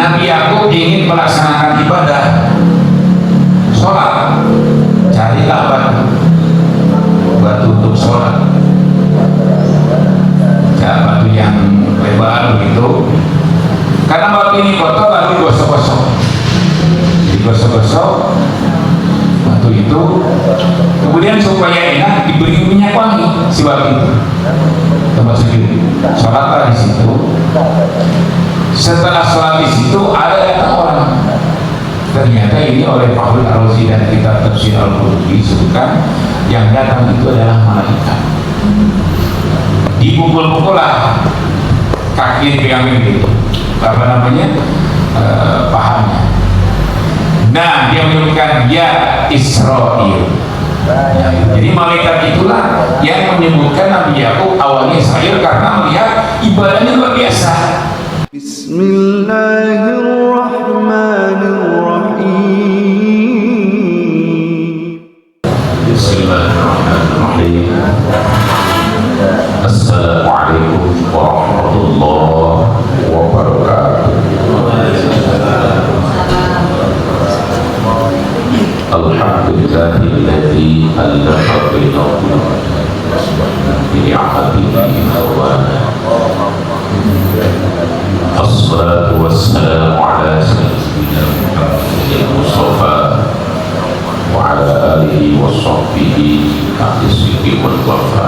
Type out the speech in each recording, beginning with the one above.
Nabi Yakub ingin melaksanakan ibadah sholat, carilah batu untuk sholat, batu yang lebar begitu. Karena batu ini kotor lalu gosok-gosok, digosok-gosok batu itu, kemudian supaya enak diberi minyak wangi si batu itu, tempat sujud. Sholatlah di situ. Setelah sholat di situ ada datang orang. Ternyata ini oleh Fakhrul Razi dan kitab Tafsir Al-Qurtubi disebutkan yang datang itu adalah malaikat. Dipukul-pukul lah kaki piramid itu, apa namanya, pahamnya. Nah, dia menyebutkan ya Israil. Ya, jadi malaikat itulah yang menyebutkan Nabi Yakub awalnya Israil karena melihat ibadahnya luar biasa. Bismillahirrahmanirrahim. Bismillahirrahmanirrahim. Assalamualaikum warahmatullahi wabarakatuh. Alhamdulillahilladzi allafa baina bi'ahadihi hawana. Assalatu wassalamu ala sayyidina Muhammadin Mustafa wa ala alihi wa sahbihi al-siddiq wal wafa.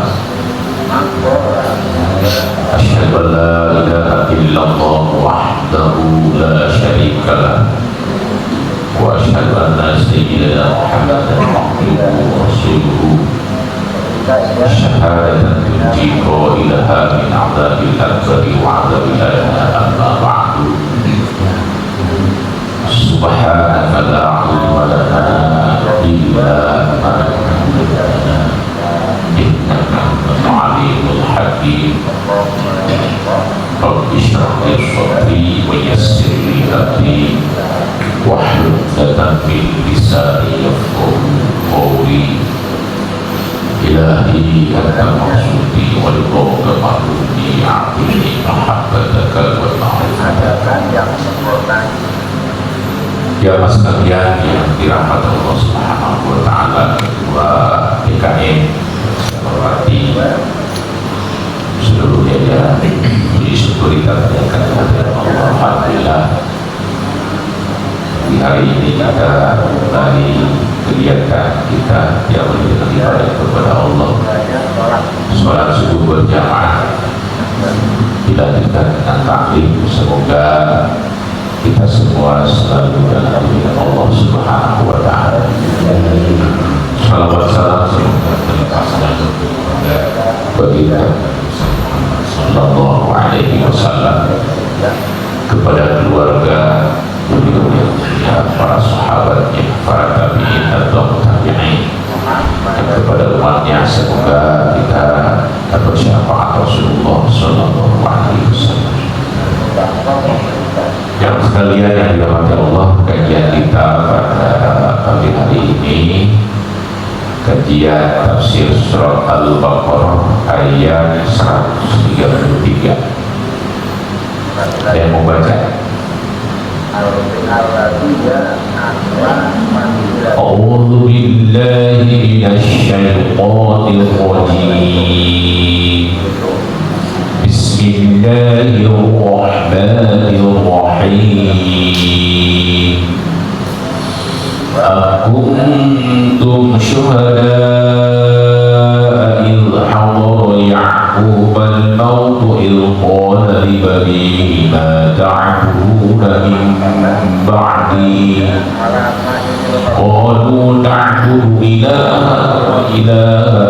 Asyhadu an la ilaha illallah wahdahu la syarika lah wa asyhadu anna sayyidina Muhammadan abduhu wa rasuluhu syahadatan tunjiqa ilaha min a'dhabil akbari wa 'adzabil adna amma ba'du. Subhanaka la ilma lana illa ma 'allamtana innaka antal alimul hakim. Rabbi shrah li sadri wa yassir li amri wahlul 'uqdatam min lisani yafqahu qawli. Ilahi anta maksudi wa ridhoka mahlumi a'tini mahabbataka wa ma'rifataka. Ya mas sekalian yang dirahmati Allah Subhanahu wa ta'ala, Ketua DKM hormati seluruh jajaran, puji syukur kita panjatkan kehadirat Allah. Alhamdulillah, di hari ini kita kembali kegiatan kita yang beribadah kepada Allah. Sholat subuh berjamaah dilanjutkan dengan taklim. Semoga kita semua selalu dalam lindungan Allah Subhanahu wa ta'ala. Salawat salam semoga terlimpahkan kepada baginda sallallahu alaihi wasallam, kepada keluarga beliau yang mulia, para sahabatnya, para tabi'in atau tabi'in, dan kepada umatnya. Semoga kita dapat syafaat Rasulullah sallallahu alaihi wasallam. Yang sekalian yang dirahmati Allah, kajian kita pada pagi hari ini kajian tafsir surat Al-Baqarah ayat 133. Saya mau baca. A'udzu billahi minasyaitonir rajim. Bismillahirrahmanirrahim. Akuntum syuhada'a idh hadara Ya'qub al-maut idh qala li banihi ma ta'buduna min ba'di qalu na'budu ilaha wa ilaha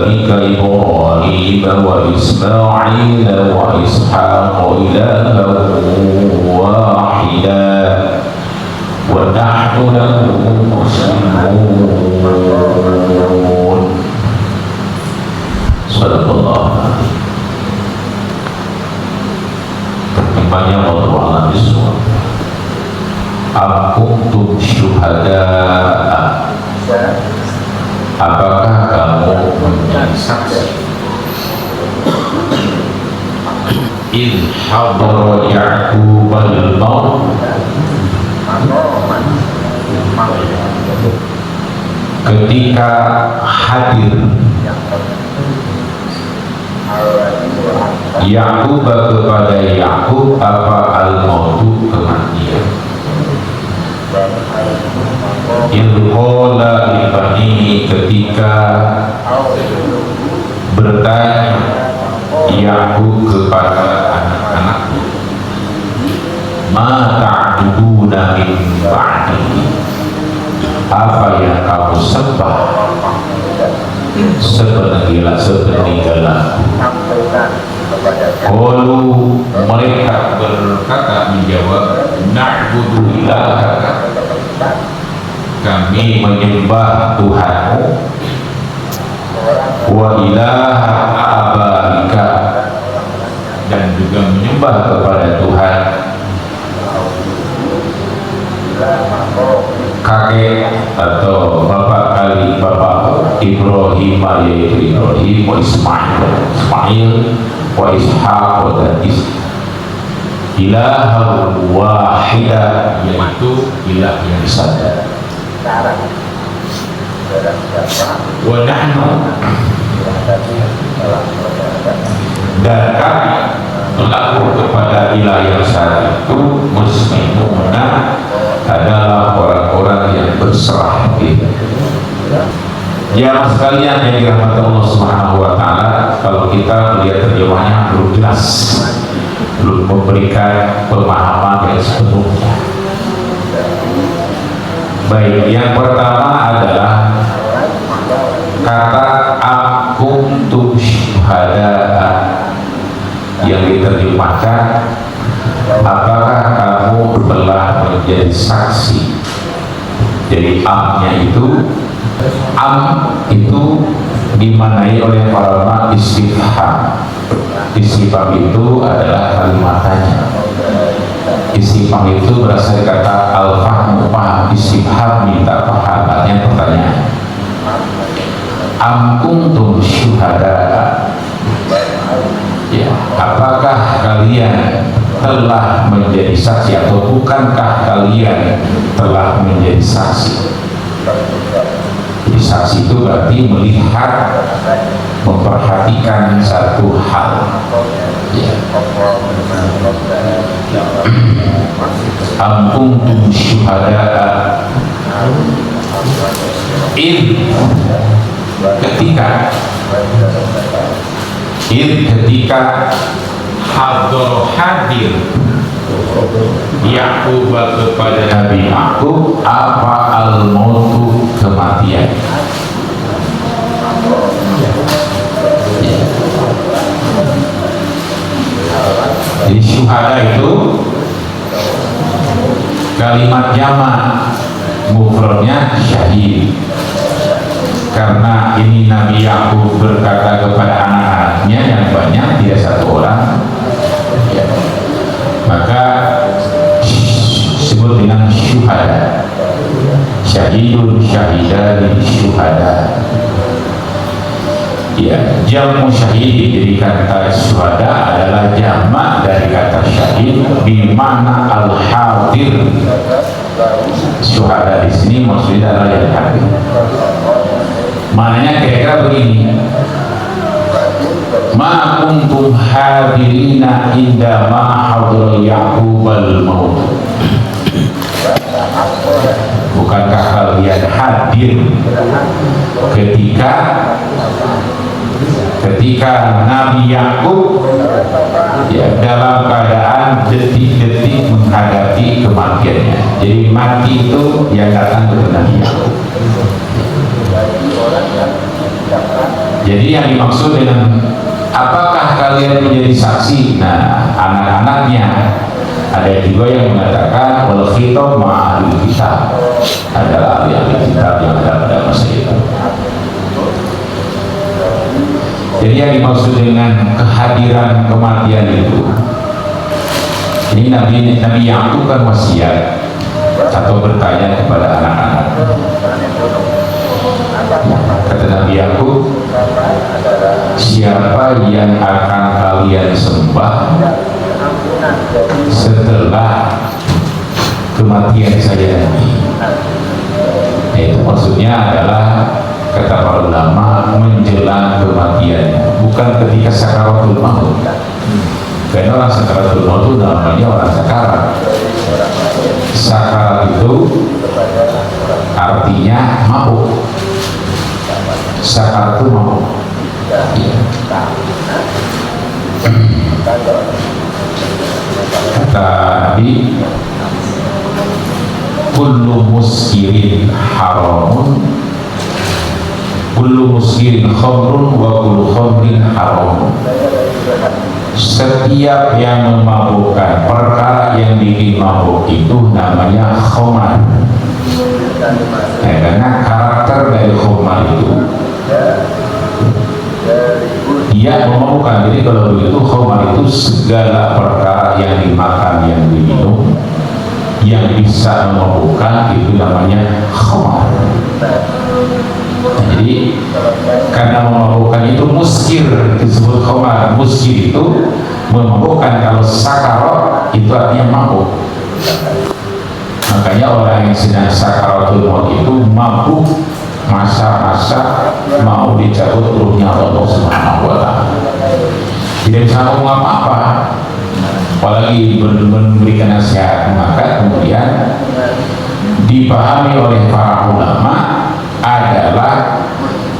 abaika Ibrahim wa Ismail wa Ishaq ilahan wahida wa nahnu lahu muslimun. Sadaqallah. Terjemahnya Allah a'lam bishawab. Akuntum syuhada'a, apakah kamu menjadi saksi in hadara Ya'qub al-maut, ketika hadir Ya'qub kepada Ya'qub apa al-mautu, kematian. Ilqala ibani, ketika bertanya Ya'qub kepada anak-anaknya, ma ta'buduna min ba'di, apa yang kamu sembah sepeninggalan. Qalu, mereka berkata, menjawab, na'budu ilahaka, kami menyembah Tuhanmu, wa ilaha abaika, dan juga menyembah kepada Tuhan kakek atau bapak kali bapak Ibrahim, yaitu Ibrahim, wa Ismail wa Ishaq dan ilaha wahida, yaitu ilah yang satu. Wa nahnu, dan kami berlaku kepada ilah yang satu itu muslimuna, adalah orang-orang yang berserah diri. Jamaah sekalian yang dirahmati Allah Subhanahu wa taala, kalau kita melihat terjemahnya belum jelas, belum memberikan pemahaman yang sepenuhnya. Baik, yang pertama adalah kata akuntum syuhada, yang diterjemahkan apakah kamu telah menjadi saksi. Jadi amnya itu, dimanai oleh para ulama istifham. Istifham itu adalah kalimat tanya. Istifham itu berasal dari kata al-fahmu, paham. Istifham minta paham, artinya pertanyaan. Am kuntum syuhada, ya, apakah kalian telah menjadi saksi, atau bukankah kalian telah menjadi saksi? Jadi saksi itu berarti melihat, memperhatikan satu hal, ya. Am kuntum syuhada ketika hadir Ya'qub kepada Nabi Ya'qub apa al-mautu, kematian. Jadi syuhada itu kalimat jamak, mufradnya syahid. Karena ini Nabi Ya'qub berkata kepada anak-anaknya yang banyak, tidak satu orang, ya, maka disebut dengan syuhada. Syahidun, syahidani, syuhada. Ya, jamu syahid dijadikan kata syuhada adalah jamak dari kata syahid, bimana al-hadir. Syuhada di sini maksudnya adalah yang hadir. Maknanya kira-kira begini, ma kuntum hadirina inda ma hadra Ya'qub al-maut, bukankah kalian hadir ketika Nabi Ya'qub, ya, dalam keadaan detik-detik menghadapi kematiannya. Jadi mati itu yang datang ke Nabi Ya'qub. Jadi yang dimaksud dengan apakah kalian menjadi saksi, nah anak-anaknya, ada juga yang mengatakan wal khitab ma'al kitab, adalah ahli kitab yang ada pada masa itu. Jadi yang dimaksud dengan kehadiran kematian itu, ini Nabi Ya'qub kan wasiat atau bertanya kepada anak-anak. Kata Nabi Ya'qub, siapa yang akan kalian sembah setelah kematian saya nanti. Itu maksudnya adalah, kata para ulama, menjelang kematian, bukan ketika sakaratul maut. Karena orang sakaratul maut itu namanya orang sakarat. Sakarat itu artinya mabuk. Sakarat itu mabuk. Ya. Kata Nabi, kullu muskirin haramun, kullu muskirin khamrun, wa kullu khamrin haramun. Setiap yang memabukkan, perkara yang bikin mabuk itu namanya khamar. Karena karakter dari khamar itu dia memabukkan. Jadi kalau begitu, khamar itu segala perkara yang dimakan, yang diminum, yang bisa memabukkan, itu namanya khamar. Jadi karena memabukkan itu muskir, disebut khamar. Muskir itu memabukkan. Kalau sakarot itu artinya mabuk. Makanya orang yang sedang sakaratul maut itu mabuk, masa-masa mau dicabut ruhnya Allah Subhanahu wa Ta'ala. Tidak bisa ngomong apa-apa, apalagi memberikan nasihat. Maka kemudian dipahami oleh para ulama adalah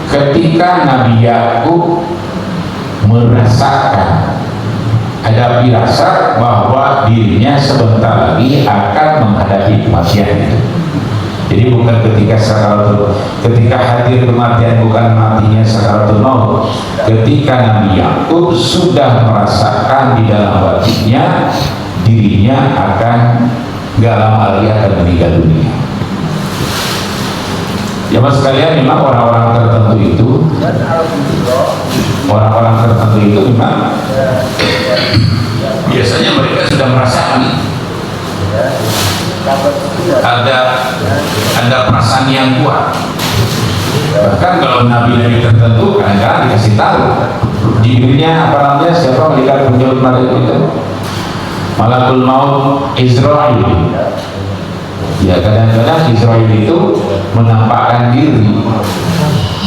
ketika Nabi Yakub merasakan, ada firasat bahwa dirinya sebentar lagi akan menghadapi kematian. Jadi bukan ketika sakaratul, ketika hadir kematian, bukan matinya sakaratul maut. Ketika Nabi Yakub sudah merasakan di dalam batinnya dirinya akan gak lama lagi akan meninggal dunia. Ya mas sekalian, memang orang-orang tertentu itu, memang biasanya mereka sudah merasakan ada perasaan yang kuat. Bahkan kalau nabi-nabi tertentu kadang-kadang dikasih tahu Jibrilnya, apa namanya, siapa malaikat penyebut malaikat itu, malakul maut Israel. Ya kadang-kadang Israel itu menampakkan diri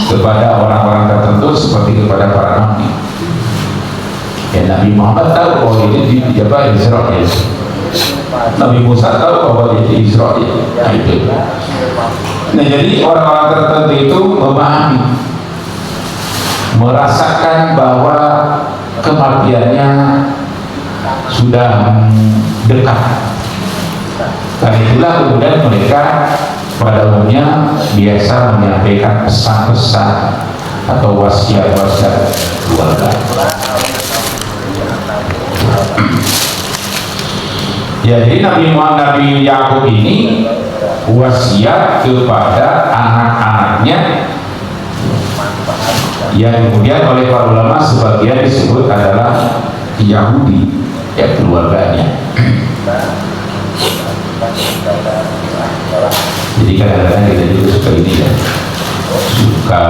kepada orang-orang tertentu seperti kepada para nabi. Ya Nabi Muhammad tahu bahwa itu dijabat Israel. Nabi Musa tahu bahwa itu Israel. Nah itu. Nah jadi orang-orang tertentu itu memahami, merasakan bahwa kematiannya sudah dekat. Dan itulah kemudian mereka pada umumnya biasa menyampaikan pesan-pesan atau wasiat-wasiat keluarga. Jadi Nabi Yakub ini wasiat kepada anak-anaknya yang kemudian oleh para ulama sebagian disebut adalah Yahudi, ya keluarganya. Jadi kadang-kadang kita juga suka ini ya, suka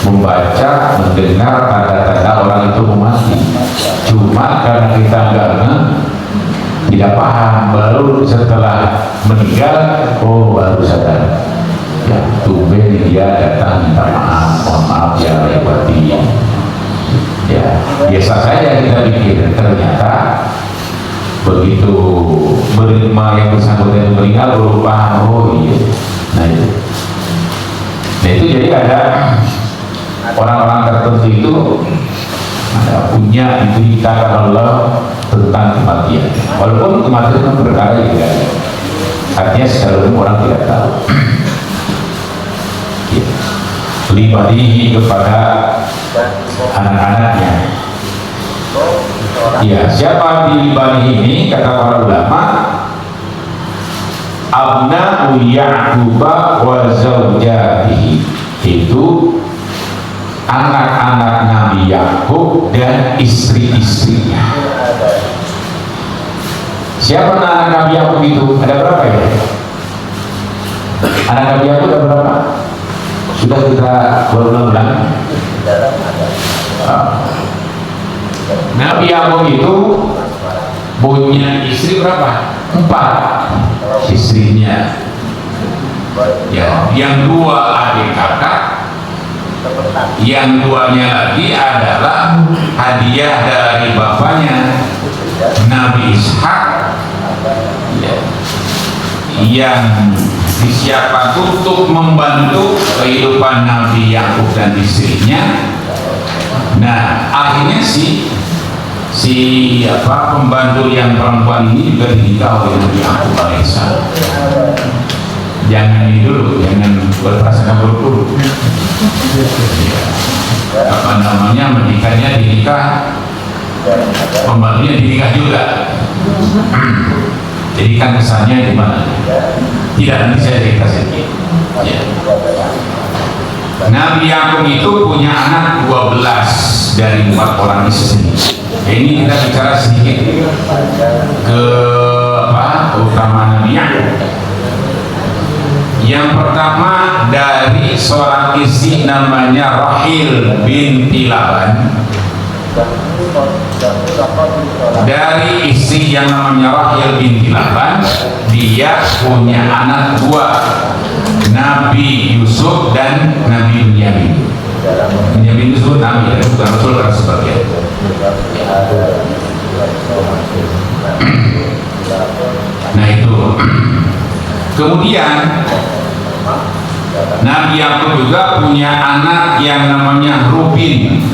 membaca, mendengar tanda-tanda orang itu mati. Cuma karena kita tidak paham, baru setelah meninggal, oh baru sadar. Ya tumben dia datang minta maaf, mohon maaf ya berarti. Ya biasa saja kita pikir, ternyata begitu berima yang bersangkutan meninggal baru paham, oh iya. Nah itu jadi ada orang-orang tertentu itu ada punya diceritakan Allah tentang kematian, walaupun kematian itu perkara yang tidak ada, artinya secara umum orang tidak tahu. Ya. Libadihi kepada anak-anaknya. Ya, siapa bilibadihi ini? Kata para ulama, abna'u Ya'quba wa zawjatihi, itu anak-anak Nabi Yakub dan istri-istrinya. Siapa anak Nabi Yakub itu? Ada berapa ya? Anak Nabi Yakub ada berapa? Sudah Sudah kita berulang-ulang. Nabi Yakub itu punya istri berapa? 4 istrinya. Ya, yang 2 adik kakak, yang 2-nya lagi adalah hadiah dari bapaknya Nabi Ishak, ya, yang disiapkan untuk membantu kehidupan Nabi Yakub dan istrinya. Nah, akhirnya si pembantu yang perempuan ini juga dinikah oleh Nabi Yakub alaihissalam. Jangan ini dulu, jangan berprasangka buruk dulu. Menikahnya dinikah, pembantunya dinikah juga. Jadi kan kesannya gimana? Tidak, nanti saya cerita sedikit. Ya. Nabi Yakub itu punya anak 12 dari 4 orang istri. Ini kita bicara sedikit keutamaan Nabi Yakub. Yang pertama dari seorang istri namanya Rahil binti Laban. Dari istri yang namanya Rahil binti Laban, dia punya anak 2, Nabi Yusuf dan Nabi Bunyamin. Bunyamin Yusuf Nabi, bukan Rasul karena sebagian. Nah itu. Kemudian Nabi Yakub juga punya anak yang namanya Rubin.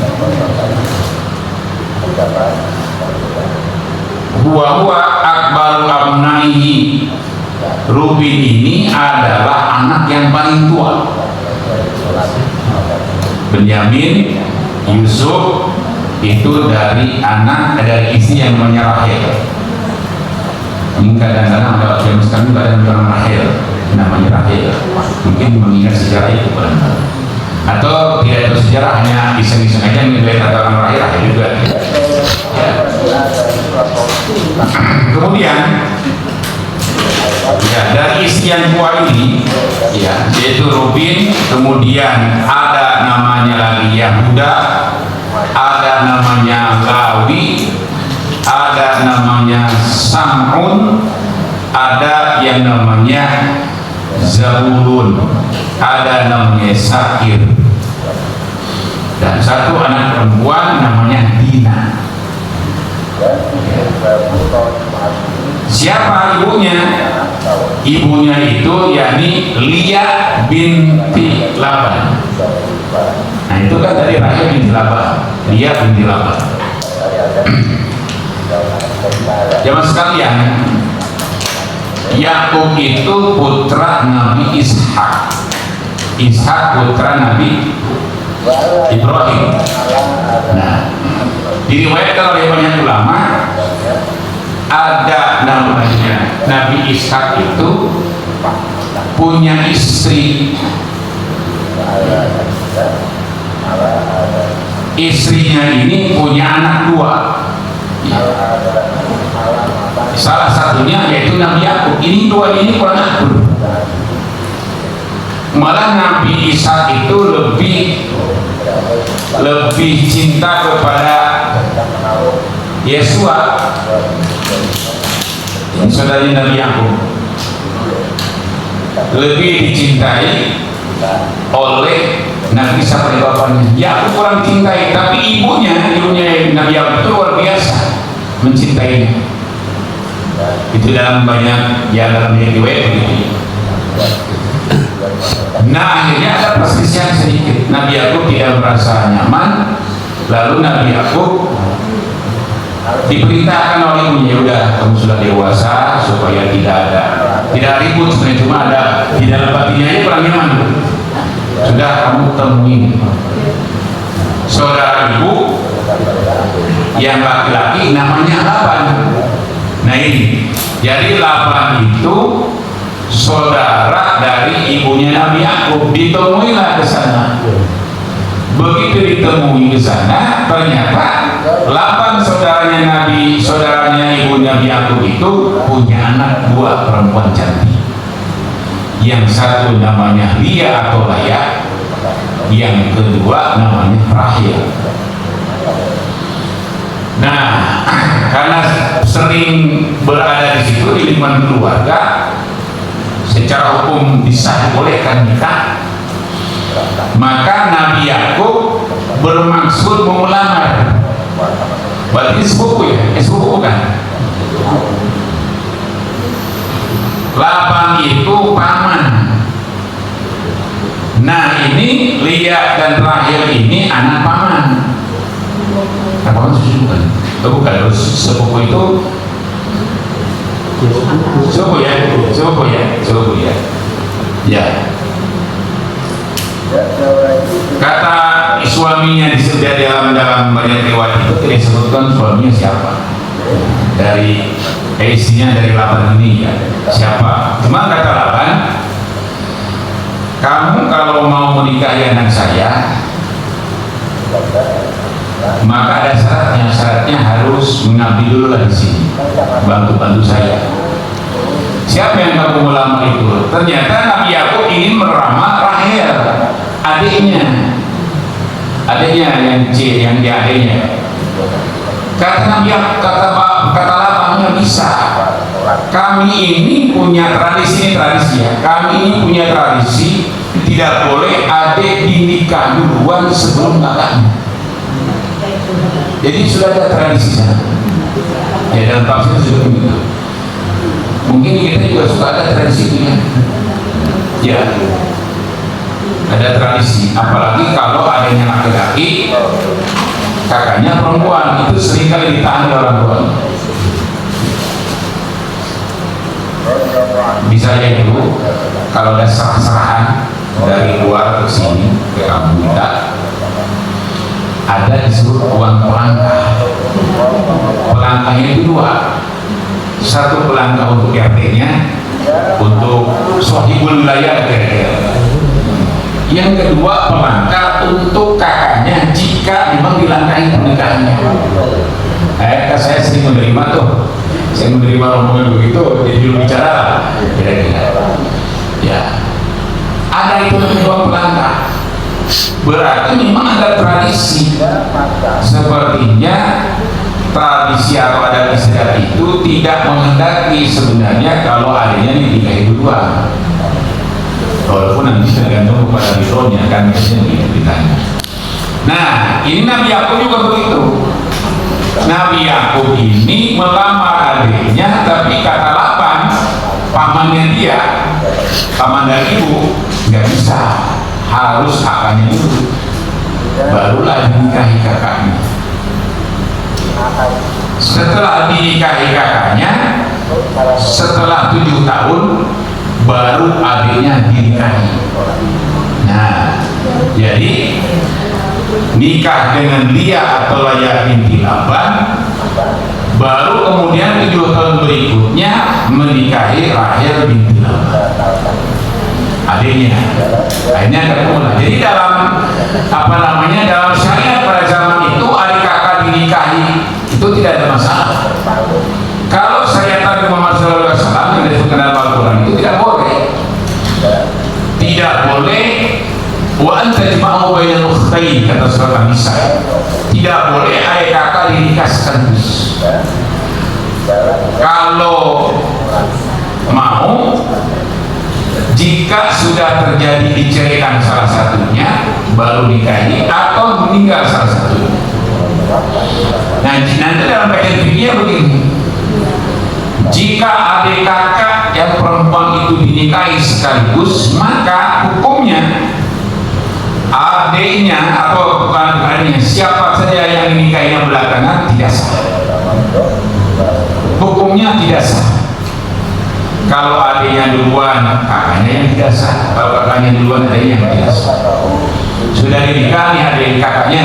Huwa akbaru abnaihi. Rubin ini adalah anak yang paling tua. Benyamin, Yusuf itu dari istri yang namanya Rahel. Ini kadang-kadang ada zaman sekarang ada yang Rahel, namanya Rahel. Mungkin mengingat sejarah itu atau tidak itu sejarah, hanya iseng-iseng aja melihat kata orang Rahel juga. Ya. Kemudian ya, dari istri yang tua ini ya, yaitu Rubin, kemudian ada namanya lagi Yahuda, ada namanya Lawi, ada namanya Sam'un, ada yang namanya Zabulun, ada namanya Sakir, dan satu anak perempuan namanya Dina. Siapa ibunya? Ibunya itu yakni Lia binti Laban. Nah itu kan dari Rahel binti Laban, Lia binti Laban. Jamaah sekalian, Yakub itu putra Nabi Ishak, Ishak putra Nabi Ibrahim. Nah, diriwayatkan oleh banyak ulama, ada namanya Nabi Ishak itu punya istri, istrinya ini punya anak 2. Salah satunya yaitu Nabi Yakub. Ini 2 ini kurang akur. Malah Nabi Ishak itu lebih cinta kepada Yesua, saudara Nabi Yakub, lebih dicintai oleh Nabi Ishak oleh bapaknya. Yakub kurang cintai, tapi ibunya Nabi Yakub itu luar biasa mencintainya. Itu dalam banyak dalam riwayat begitu. Nah akhirnya ada perselisihan sedikit. Nabi Yakub tidak merasa nyaman, lalu Nabi Yakub diperintahkan oleh ibunya, udah kamu sudah dewasa, supaya tidak ribut sebenarnya, cuma ada di dalam batinnya aja kurang nyaman. Sudah kamu temuin saudara ibu yang laki-laki namanya Laban. Nah ini, jadi Laban itu saudara dari ibunya Nabi Yakub. Ditemuilah ke sana. Begitu ditemui ke sana, ternyata Laban saudaranya ibu Nabi Yakub itu punya anak 2 perempuan cantik. Yang satu namanya Lia atau Laya, yang kedua namanya Rahil. Nah, karena sering berada di situ di lingkungan keluarga, secara hukum bisa dibolehkan nikah, maka Nabi Yakub bermaksud mau melamar. Berarti sepupu ya? Sepupu bukan? Laban itu paman. Nah ini Lia dan Rahel ini anak paman. Nah, paman susu bukan? Bukan, sepupu itu sepupu ya? Sepupu ya? Sepupu ya? Ya. Kata suaminya disebut dalam banyak riwayat itu tidak disebutkan suaminya siapa, dari istrinya dari Laban ini ya siapa. Cuma kata Laban, kamu kalau mau menikahi anak saya maka ada syaratnya. Syaratnya harus mengabdi dulu lah di sini, bantu saya. Siapa yang kamu melamar itu? Ternyata Nabi Yakub ingin melamar Rahel, adiknya yang yang dia adiknya. Kata Nabi Yakub, kata Labannya, bisa. Kami ini punya tradisi ya. Kami ini punya tradisi tidak boleh adik dinikah duluan sebelum kakaknya. Jadi sudah ada tradisi sana. Ya dalam tafsir sudah begitu. Mungkin kita juga suka ada tradisi itu ya. Ya, ada tradisi. Apalagi kalau adanya laki-laki, kakaknya perempuan, itu seringkali ditahan oleh orang tua. Bisa ya dulu, kalau ada serah-serahan dari luar ke sini ke kampung kita, ada disebut uang pelangkah. Pelangkahnya itu dua. Satu pelangkah untuk RT-nya, untuk sohibul wilayah kira-kira. Yang kedua pelangkah untuk kakaknya jika memang dilangkahi pernikahannya. Saya sering menerima tuh, saya menerima rombongan begitu, jadi dulu bicara kira-kira. Ya, ada itu dua pelangkah. Berarti memang ada tradisi. Sepertinya tradisi atau adat istiadat itu tidak menghendaki sebenarnya kalau adanya dinikahi duluan, walaupun nanti tergantung kepada ridhonya kan biasanya ditanya. Nah ini Nabi Yakub juga begitu. Nabi Yakub ini melamar adiknya, tapi kata Laban, pamannya dia, paman dari ibu, nggak bisa, harus kakaknya dulu, barulah dinikahi kakaknya. Setelah dinikahi kakaknya, setelah 7 tahun baru adiknya dinikahi. Nah, jadi nikah dengan Lia atau Lia binti Laban, baru kemudian 7 tahun berikutnya menikahi Rahel binti Laban, adiknya. Akhirnya ketemu. Jadi dalam dalam syariat pada zaman itu adik kakak dinikahi itu tidak ada masalah. Kalau syariat Nabi Muhammad SAW yang disebutkan dalam Al-Quran itu tidak boleh. Tidak boleh wa anta jama'u bainal ukhtayn, kata surat An-Nisa. Tidak boleh adik kakak dinikah sekaligus. Kalau mau, jika sudah terjadi diceraikan salah satunya baru nikahi atau meninggal salah satunya. Nah nanti dalam kajian fikih begini, jika adik kakak yang perempuan itu dinikahi sekaligus, maka hukumnya adiknya atau bukan adiknya, siapa saja yang dinikahinya belakangan tidak sah. Hukumnya tidak sah. Kalau adiknya duluan, kakaknya yang tidak sah. Kalau kakaknya duluan, adiknya yang tidak sah. Sudah dinikahi adik kakaknya,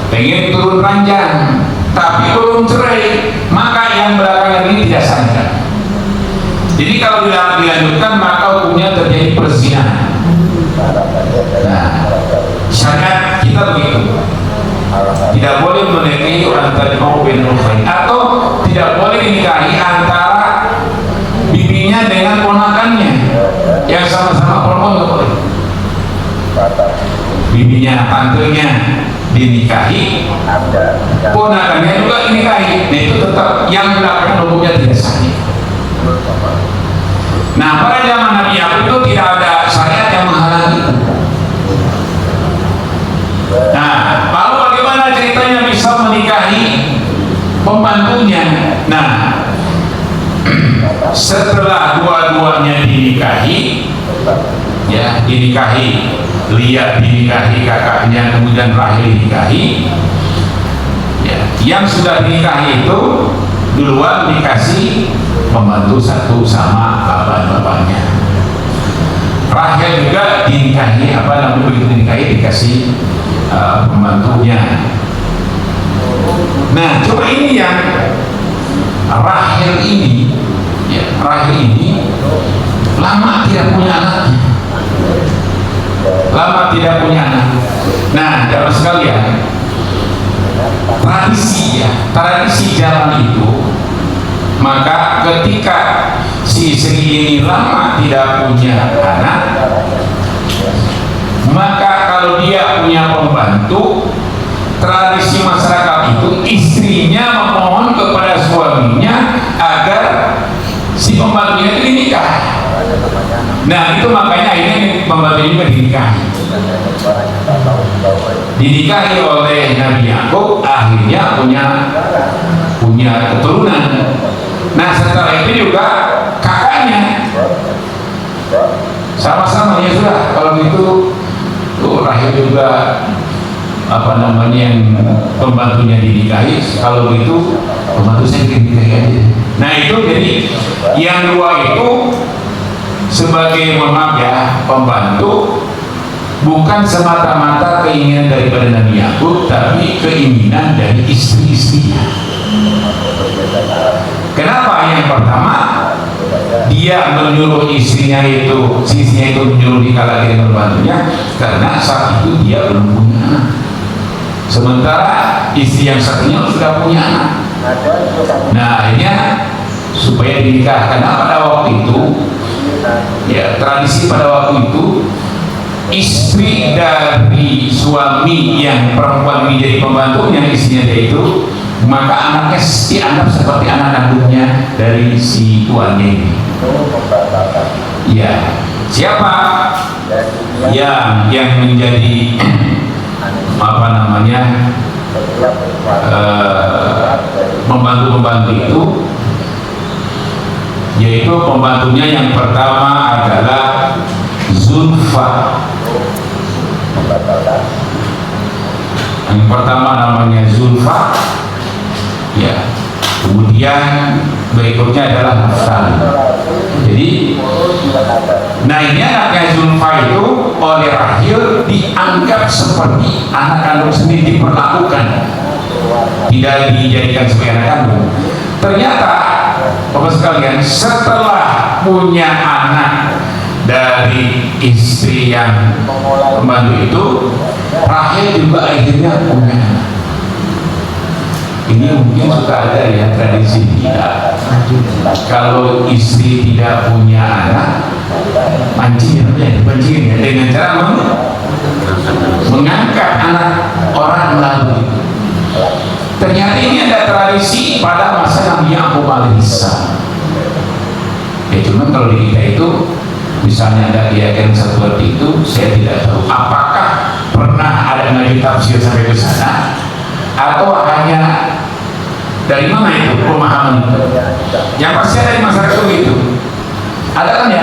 pengen turun ranjang, tapi belum cerai, maka yang belakangan ini tidak sah. Jadi kalau dilanjutkan, maka hukumnya terjadi perzinahan. Nah, syariat kita begitu. Tidak boleh menikahi orang terjemah bainal ukhtayn, atau tidak boleh dinikahi antara bibinya dengan ponakannya yang sama-sama perempuan, nggak boleh. bibinya, tantenya dinikahi, ponakannya juga dinikahi. Nah itu tetap yang dilakukan hukumnya tidak sah. Nah pada zaman Nabi Yakub itu tidak ada syariat yang menghalangi. Nah lalu bagaimana ceritanya bisa menikahi pembantunya? Nah setelah dua-duanya dinikahi, ya dinikahi, Lia dinikahi kakaknya, kemudian Rahel dinikahi, ya, yang sudah dinikahi itu duluan dikasih pembantu satu sama bapak-bapaknya. Rahel juga dinikahi, apa namanya, begitu dinikahi dikasih pembantunya. Nah coba ini yang Rahel ini, ya, Rahel ini lama tidak punya anaknya, lama tidak punya anak. Nah jamaah sekalian, tradisi, ya, tradisi zaman itu, maka ketika si istri ini lama tidak punya anak, maka kalau dia punya pembantu, tradisi masyarakat itu istrinya memohon kepada suaminya agar si pembantunya itu dinikah. Nah itu makanya ini pembantu juga dinikahi oleh Nabi Yakub, akhirnya punya keturunan. Nah setelah itu juga kakaknya sama-sama, ya sudah kalau gitu Rahel juga apa namanya yang pembantunya dinikahi, kalau begitu pembantu saya dinikahi aja. Nah itu jadi yang dua itu sebagai, mohon maaf ya, pembantu bukan semata-mata keinginan daripada Nabi Yakub, tapi keinginan dari istri-istrinya. Kenapa? Yang pertama, dia menyuruh istrinya itu menyuruh dikalahin dengan pembantunya karena saat itu dia belum punya anak, sementara istri yang satunya sudah punya anak. Nah akhirnya supaya dinikahkan. Karena pada waktu itu, ya, tradisi pada waktu itu, istri dari suami yang perempuan ini jadi pembantunya istrinya dia itu, maka anaknya dianggap seperti anak kandungnya dari si tuannya ini. Ya, siapa yang menjadi apa namanya pembantu-pembantu itu, yaitu pembantunya yang pertama adalah Zulfa. Yang pertama namanya Zulfa, ya. Kemudian berikutnya adalah Naftali. Jadi, nah ini anaknya Zulfa itu oleh Rahel dianggap seperti anak kandung sendiri, diperlakukan, tidak dijadikan sebagai anak kandung. Ternyata, Bapak sekalian, setelah punya anak dari istri yang pembantu itu, Rahel juga akhirnya punya anak. Ini mungkin suka ada ya tradisi kita, kalau istri tidak punya anak, pancing ya, dengan cara mengangkat anak orang lalu. Ternyata ini ada tradisi pada masa Nabi Yakub alaihissalam. Ya cuman kalau di kita itu, misalnya ada keyakinan seperti itu, saya tidak tahu apakah pernah ada ngaji tafsir sampai ke sana, atau hanya dari mana itu pemahaman itu. Yang pasti ada di masyarakat itu, ada kan ya.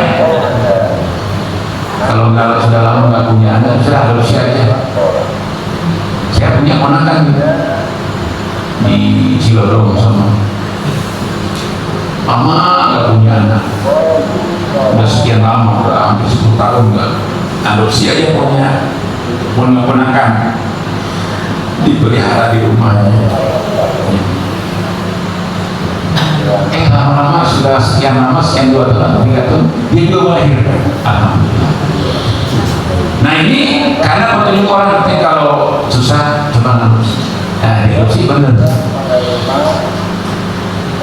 Kalau sudah lama nggak punya anak, sudah adopsi aja. Saya punya ponakan di Cilodong sama mama, nggak punya anak, udah sekian lama, udah hampir 10 tahun nggak adopsi aja, punya ponakan dipelihara di rumahnya. Lama-lama sudah sekian lama, sekian 2 tahun, 3 tahun, dia juga melahirkan. Alhamdulillah. Nah ini karena petunjuk orang ketika kalau susah coba ngadopsi. Nah diadopsi benar.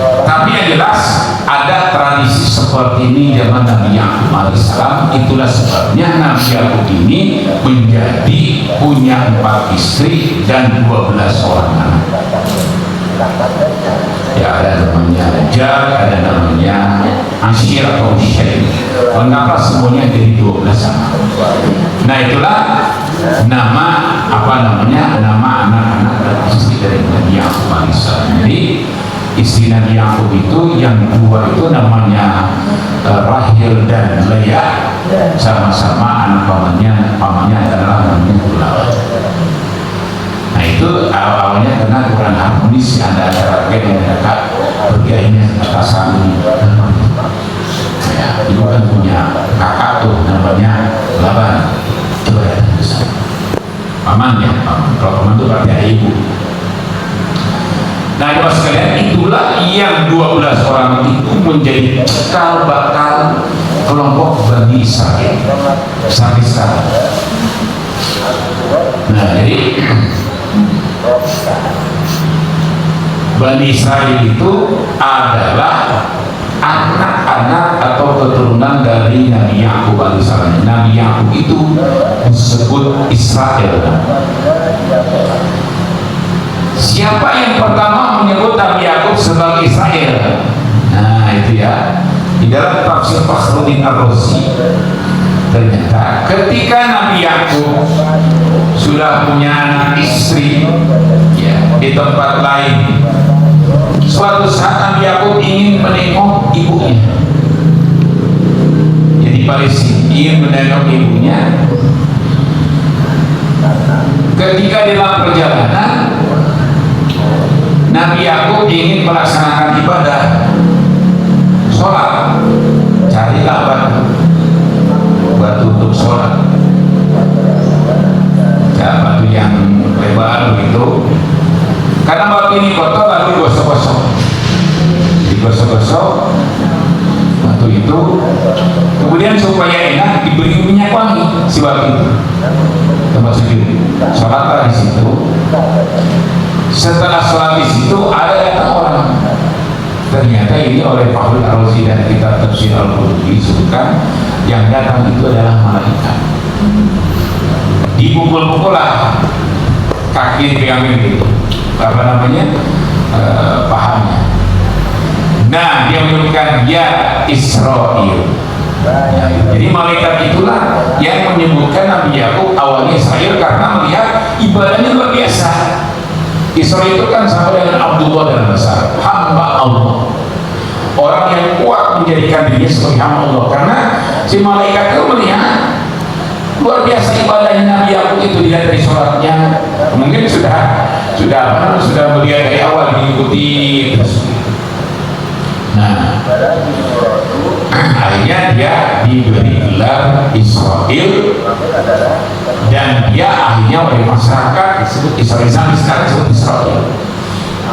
Tapi yang jelas ada tradisi seperti seperti ini zaman Nabi Yakub alaihissalam. Itulah sebabnya Nabi Yakub ini menjadi punya 4 istri dan 12 orang anak. Ya, ada namanya Jar, ada namanya Ashir atau Syed. Mengapa semuanya jadi 12 anak? Nah, itulah nama nama anak-anak dan istri dari Nabi Yakub alaihissalam. Jadi istri Nabi Yakub itu yang 2 itu namanya Rahil dan Leah, sama-sama anak pamannya adalah namanya Laban. Nah, itu awalnya karena kurang harmonis antara kakek dan kakak, bergainya kata saling. Ya, ibu kan punya kakak tuh namanya Laban. Coba ya, paman ya, kalau paman itu berarti ibu. Nah, Bapak sekalian, itulah yang 12 orang itu menjadi cikal bakal kelompok Bani Israel sampai sekarang. Nah, jadi Bani Israel itu adalah anak-anak atau keturunan dari Nabi Yakub alaihissalam. Nabi Yakub itu disebut Israel. Siapa yang pertama menyebut Nabi Yakub sebagai Israel? Nah, itu ya, di dalam tafsir Fakhruddin Ar-Razi, ternyata ketika Nabi Yakub sudah punya anak istri ya, di tempat lain, suatu saat Nabi Yakub ingin menengok ibunya. Jadi Palestina ingin menengok ibunya. Ketika dalam perjalanan, Nabi Yakub ingin melaksanakan ibadah sholat, carilah batu untuk sholat. Ya, batu yang lebar begitu. Karena batu ini kotor, lalu digosok-gosok. Digosok-gosok batu itu, kemudian supaya enak diberi minyak wangi si batu itu. Tempat sujud, sholatlah di situ. Setelah sholat di situ ada datang orang. Ternyata ini oleh Fakhruddin Ar-Razi dan kitab Tafsir Al-Qurtubi disebutkan yang datang itu adalah malaikat. Dipukul-pukul lah kaki diambil gitu, pahamnya. Nah, dia menyebutkan ya Israel. Ya, jadi malaikat itulah yang menyebutkan Nabi Yakub awalnya Israel karena melihat ibadahnya luar biasa. Israel itu kan sama dengan Abdullah dalam bahasa hamba Allah, orang yang kuat menjadikan dirinya sebagai hamba Allah, karena si malaikat itu melihat luar biasa ibadahnya Nabi Yakub itu. Dilihat dari sholatnya, mungkin sudah melihat dari awal, diikuti terus. Nah, akhirnya dia diberi gelar Israel, dan dia akhirnya oleh masyarakat disebut Israel, sampai sekarang disebut Israel.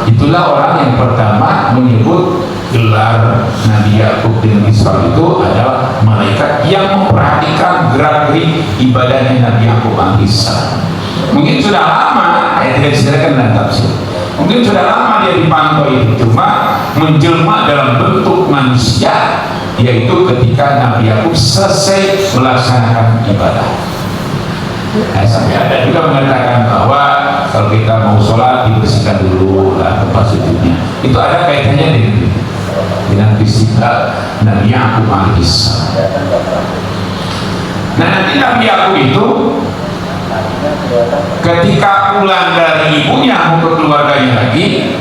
Itulah orang yang pertama menyebut gelar Nabi Yakub dengan Israel itu adalah malaikat yang memperhatikan gerak-gerik ibadahnya Nabi Yakub alaihissalam. Mungkin sudah lama, tidak disediakan dalam tafsir. Mungkin sudah lama dia dipantau itu, cuma menjelma dalam bentuk manusia, yaitu ketika Nabi Yakub selesai melaksanakan ibadah. Nah, sampai ada juga mengatakan bahwa kalau kita mau sholat dibersihkan dulu lah tempat sujudnya. Itu ada kaitannya dengan peristiwa Nabi Yakub alaihissalam. Nah, nanti Nabi Yakub itu ketika pulang dari ibunya mau ke keluarganya lagi,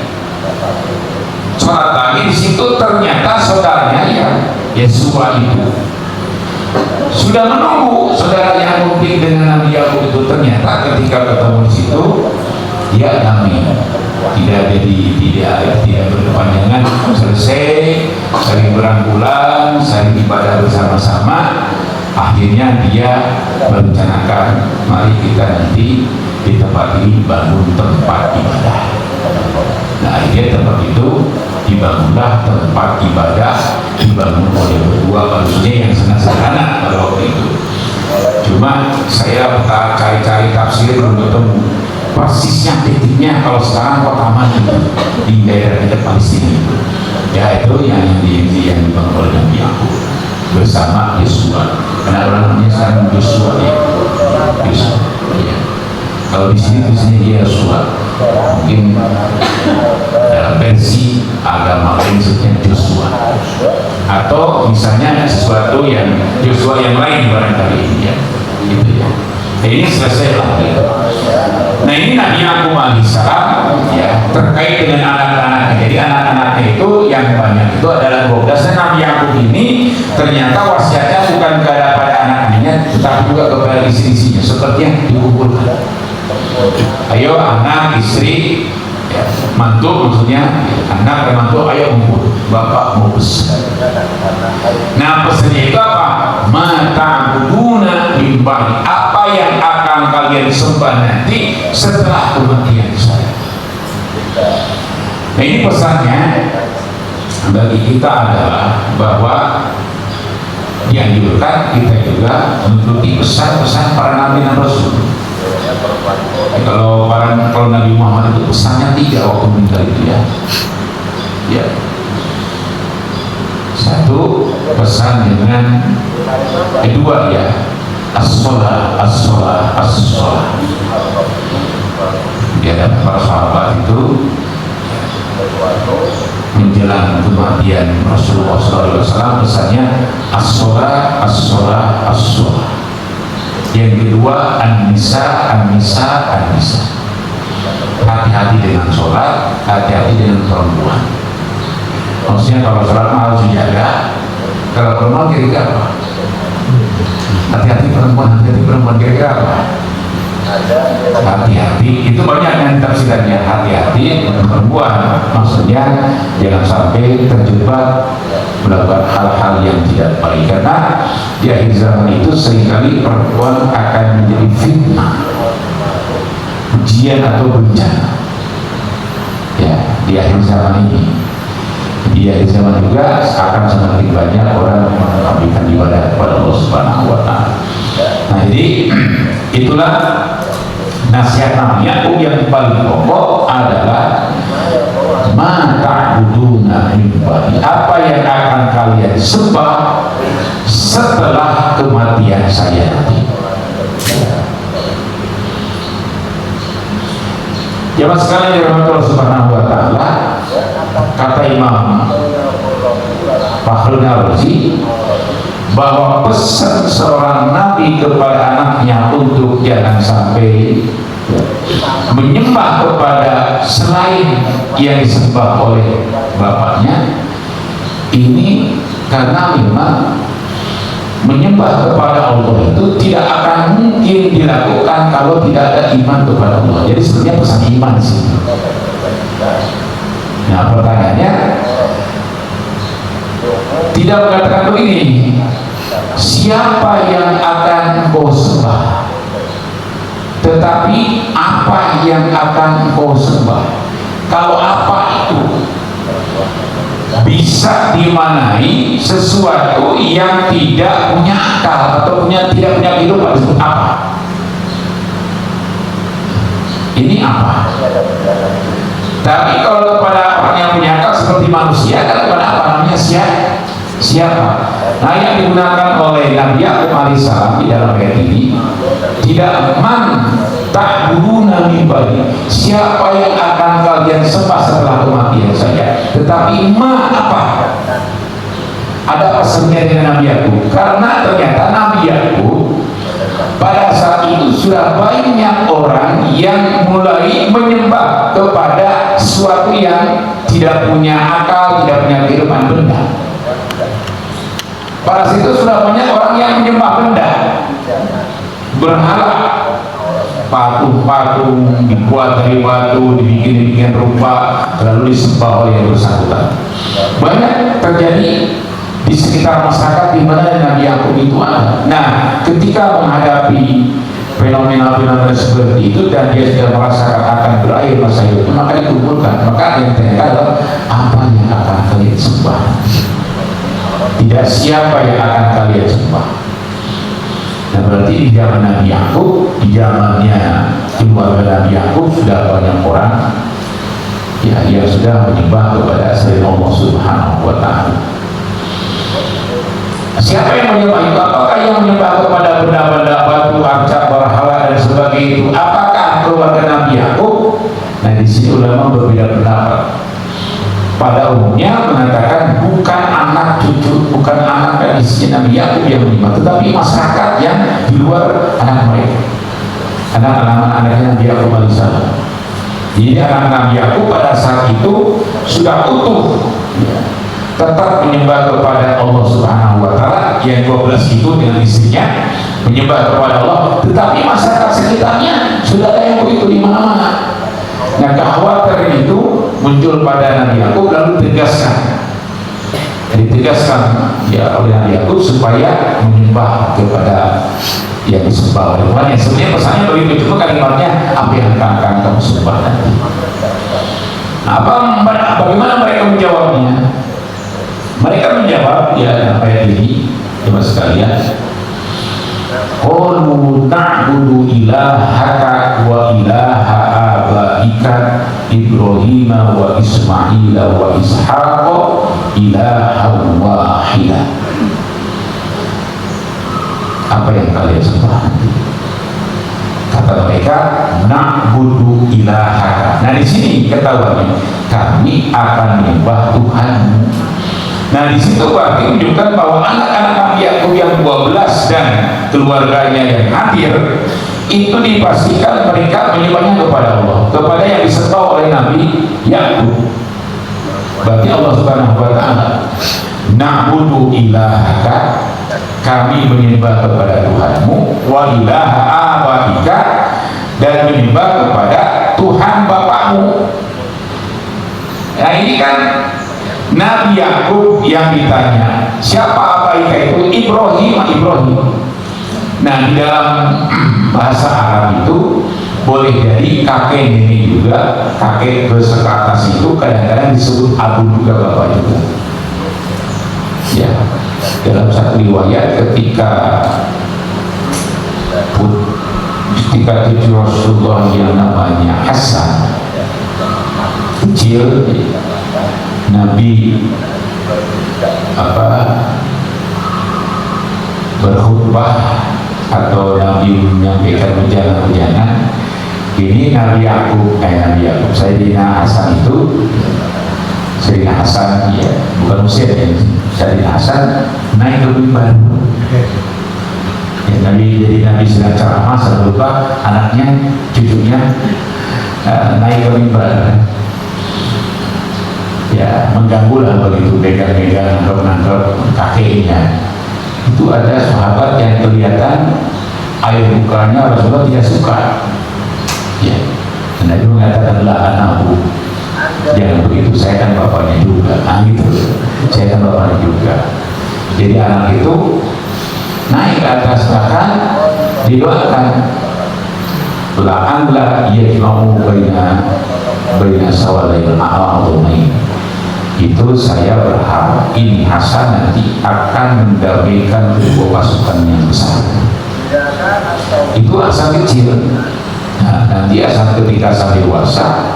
sholat lagi di situ, ternyata saudaranya ya Yesua itu sudah menunggu. Saudara yang konflik dengan Nabi Yakub itu ternyata ketika ketemu di situ dia damai, tidak berkepanjangan, selesai saling berangkulan, saling ibadah bersama-sama. Akhirnya dia merencanakan, mari kita nanti di tempat ini bangun tempat ibadah. Nah, akhirnya tempat itu dibangunlah tempat ibadah, dibangun oleh berdua manusia yang sangat sederhana pada waktu itu. Cuma saya cari-cari tafsir belum ketemu persisnya titiknya kalau sekarang kota mana di daerah dekat Palestina itu, ya itu yang dibangun oleh Nabi Yakub bersama Yosua. Kenapa namanya sekarang Yosua ya? Yosua. Ya. Kalau di sini tulisannya Yosua, mungkin dalam versi agama lain disebutnya Joshua, atau misalnya sesuatu yang Joshua yang lain barangkali ya, gitu ya. Ini selesai lah. Nah ini Nabi Yakub alaihissalam ya, terkait dengan anak-anaknya. Jadi anak-anaknya itu yang banyak itu adalah 12. Dan Nabi Yakub ini ternyata wasiatnya bukan kepada anak-anaknya, tetapi juga kepada istri-istrinya, seperti yang dikumpulkan. Ayo anak, istri, ya, mantu maksudnya, anak dan mantu, ayo ngumpul, bapak mau pesan. Nah pesannya itu apa? Mata'buduna min ba'di, apa yang akan kalian sembah nanti setelah kematian saya. Nah ini pesannya bagi kita adalah bahwa dianjurkan kita juga mengikuti pesan-pesan para nabi dan rasul. Kalau Nabi Muhammad itu pesannya 3 waktu meninggal itu ya. Ya. Satu, pesan dengan kedua ya, as-sholah, as-sholah, as-sholah. Di hadapan para sahabat itu menjelang kematian Rasulullah SAW, pesannya as-sholah, as-sholah, as-sholah. Yang kedua an-nisa, an-nisa, an-nisa. Hati-hati dengan sholat, hati-hati dengan perempuan. Maksudnya kalau sholat harus dijaga, kalau perempuan kira-kira apa? Hati-hati perempuan, hati-hati perempuan kira-kira apa? Hati-hati, itu banyak yang tafsirannya. Hati-hati dengan perempuan, maksudnya jangan sampai terjebak melakukan hal-hal yang tidak baik, karena di akhir zaman itu seringkali perempuan akan menjadi fitnah, ujian atau bencana ya di akhir zaman ini. Di akhir zaman juga akan semakin banyak orang mengabdikan ibadah kepada Allah Subhanahu wa Ta'ala. Nah jadi itulah nasihat Nabi Yakub yang paling pokok adalah ma ta'buduna min ba'di, apa yang akan kalian sembah setelah kematian saya nanti. Jamaah sekalian dirahmati Allah Subhanahu wa Ta'ala, kata Imam Fakhrul Razi bahwa pesan seorang nabi kepada anaknya untuk jangan sampai menyembah kepada selain yang disembah oleh bapaknya ini, karena memang menyembah kepada Allah itu tidak akan mungkin dilakukan kalau tidak ada iman kepada Allah. Jadi sebenarnya pesan iman sih. Nah pertanyaannya, tidak mengatakan begini, siapa yang akan kau sembah, tetapi apa yang akan kau sembah. Kalau apa itu bisa dimanai sesuatu yang tidak punya akal atau tidak punya kehidupan, disebut apa? Ini apa? Tapi kalau kepada orang yang punya akal seperti manusia, kan kepada apa namanya siapa? Nah yang digunakan oleh Nabi Yakub alaihissalam di dalam ayat ini tidak man ta'buduna min ba'di, siapa yang akan kalian sembah setelah kematian saya, tetapi ma apa? Ada pesannya dengan Nabi Yakub, karena ternyata Nabi Yakub pada saat itu sudah banyak orang yang mulai menyembah kepada sesuatu yang tidak punya akal, tidak punya kehidupan, benda. Pada saat itu sudah banyak orang yang menyembah benda, berhala, patung-patung dibuat dari batu, dibikin rupa, lalu disembah oleh yang bersangkutan. Banyak terjadi di sekitar masyarakat di mana Nabi Yakub itu ada. Nah, ketika menghadapi fenomena-fenomena seperti itu dan dia sudah merasakan akan berakhir masa hidupnya, maka dikumpulkan. Maka yang ternyata adalah apa yang akan kalian sembah, tidak siapa yang akan kalian sembah. Nah berarti di zaman Nabi Yakub, di zamannya keluarga Nabi Yakub sudah banyak orang ya yang sudah menyembah kepada selain Allah Subhanahu wa Ta'ala. Siapa yang menyembah itu? Apakah yang menyembah kepada benda-benda batu, arca, berhala dan sebagainya itu? Apakah keluarga Nabi Yakub? Nah, di sini ulama berbeda pendapat. Pada umumnya mengatakan bukan anak cucu, bukan anak dan istri Nabi Yakub yang menyembah, tetapi masyarakat yang di luar anak mereka, anak-anaknya Nabi Yakub alaihissalam. Jadi anak Nabi Yakub pada saat itu sudah utuh, ya, tetap menyembah kepada Allah Subhanahu wa Ta'ala. Yang 12 itu dengan istrinya menyembah kepada Allah, tetapi masyarakat sekitarnya sudah ada yang begitu di mana-mana. Nah, kekhawatiran itu muncul pada Nabi Yakub, lalu ditegaskan ya oleh Nabi Yakub supaya menyembah kepada yang disembah oleh Tuhan. Yang sebenarnya pesannya begitu, cuma kalimatnya apa yang akan kamu sembah nanti. Nah, bagaimana mereka menjawabnya? Mereka menjawab ya ayat ini, coba sekalian. Qalu na'budu ilahaka wa ilaha abaika Ibrahim wa Ismail wa Ishaq ilahan wahida. Apa yang kalian sembah? Kata mereka, na'budu ilahaka. Nah, di sini ketahuannya kami akan menyembah Tuhanmu. Nah, di situ berarti menunjukkan bahwa anak-anak Nabi Yakub yang 12 dan keluarganya yang hadir itu dipastikan mereka menyembahnya kepada Allah, kepada yang disembah oleh Nabi Yakub. Berarti Allah Subhanahu wa Ta'ala, na'budu ilahaka, kami menyembah kepada Tuhanmu, wa ilaha abaika, dan menyembah kepada Tuhan bapakmu. Nah, ini kan Nabi Yakub yang ditanya, siapa abaika itu? Ibrahim. Nah, di dalam bahasa Arab itu boleh jadi kakek nenek juga, kakek terus ke atas itu kadang-kadang disebut abu juga, bapak juga. Ya, dalam satu riwayat ketika cucu Rasulullah yang namanya Hasan kecil, Nabi berkhutbah atau Nabi menyampaikan ujangan-ujangan. Ini Nabi Yakub, Sayyidina Hasan itu, Sayyidina Hasan ya, bukan Mesir ya, Sayyidina Hasan naik ke mimbar. Ya, jadi Nabi sedang ceramah, lupa anaknya, cucunya naik ke mimbar. Ya, mengganggu lah begitu, pegang-pegang, nangkep kakeknya. Itu ada sahabat yang kelihatan air mukanya Rasulullah tidak suka. Ya, dan Nabi mengatakan lah anakku, jangan begitu, saya kan bapaknya juga. Nah, gitu, saya kan bapaknya juga. Jadi anak itu naik ke atas, bahkan didoakan, la'alla yajma'u baina sawalail a'adhamain. Itu saya berharap ini Hasan nanti akan mendamaikan kedua pasukan yang besar. Itu Hasan kecil. Nah, nanti Hasan ketika sampai dewasa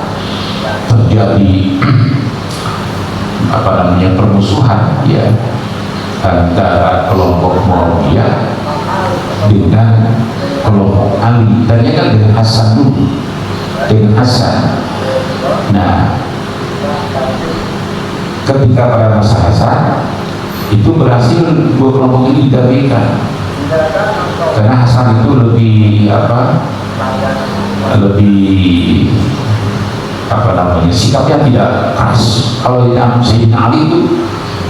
terjadi permusuhan ya antara kelompok Muawiyah dengan kelompok Ali. Dan kan dengan Hasan dulu, dengan Hasan. Nah, ketika pada masa Hasan itu berhasil dua kelompok ini didamaikan, karena Hasan itu lebih sikapnya tidak keras. Kalau Sayyidina Ali itu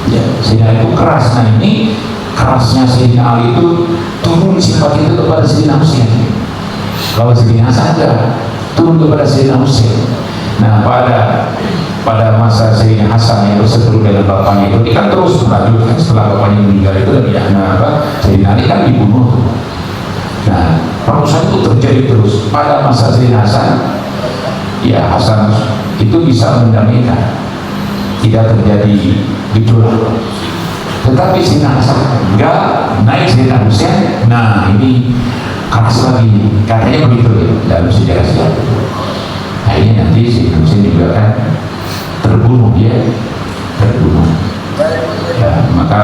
ya, Sayyidina Ali itu keras. Nah, ini kerasnya Sayyidina Ali itu turun sifat itu kepada Sayyidina Husain. Kalau Sayyidina Hasan turun kepada Sayyidina Husain. Nah, pada masa Sayyidina Hasan yang berseteru dengan bapaknya itu, dia kan terus melanjutkan setelah bapaknya meninggal itu, dan Sayyidina Ali kan dibunuh. Nah, perusahaan itu terjadi terus pada masa Sayyidina Hasan. Ya, Hasan itu bisa mendamaikan, tidak terjadi gejolak. Tetapi Sayyidina Hasan enggak, naik Sayyidina Husain. Nah, ini keras lagi, katanya begitu ya, dalam sejarah sejarah. Akhirnya nanti si Hussein juga kan terbunuh, dia terbunuh. Ya, maka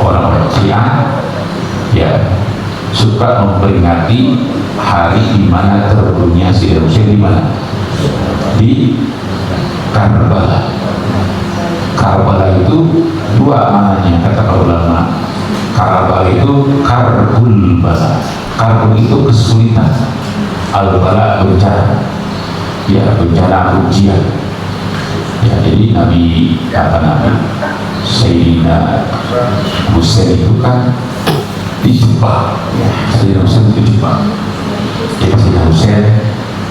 orang-orang Syiah ya suka memperingati hari di mana terbunuhnya si Hussein di mana? Di Karbala. Karbala itu dua maknanya kata ulama. Karbala itu karbul bala. Karbul itu kesulitan. Al-bala bencana. Ya, bencana ujian. Ya, jadi Nabi Sayyidina Hussein itu kan dijebak. Ya, Sayyidina Hussein itu dijebak. Jadi Sayyidina Hussein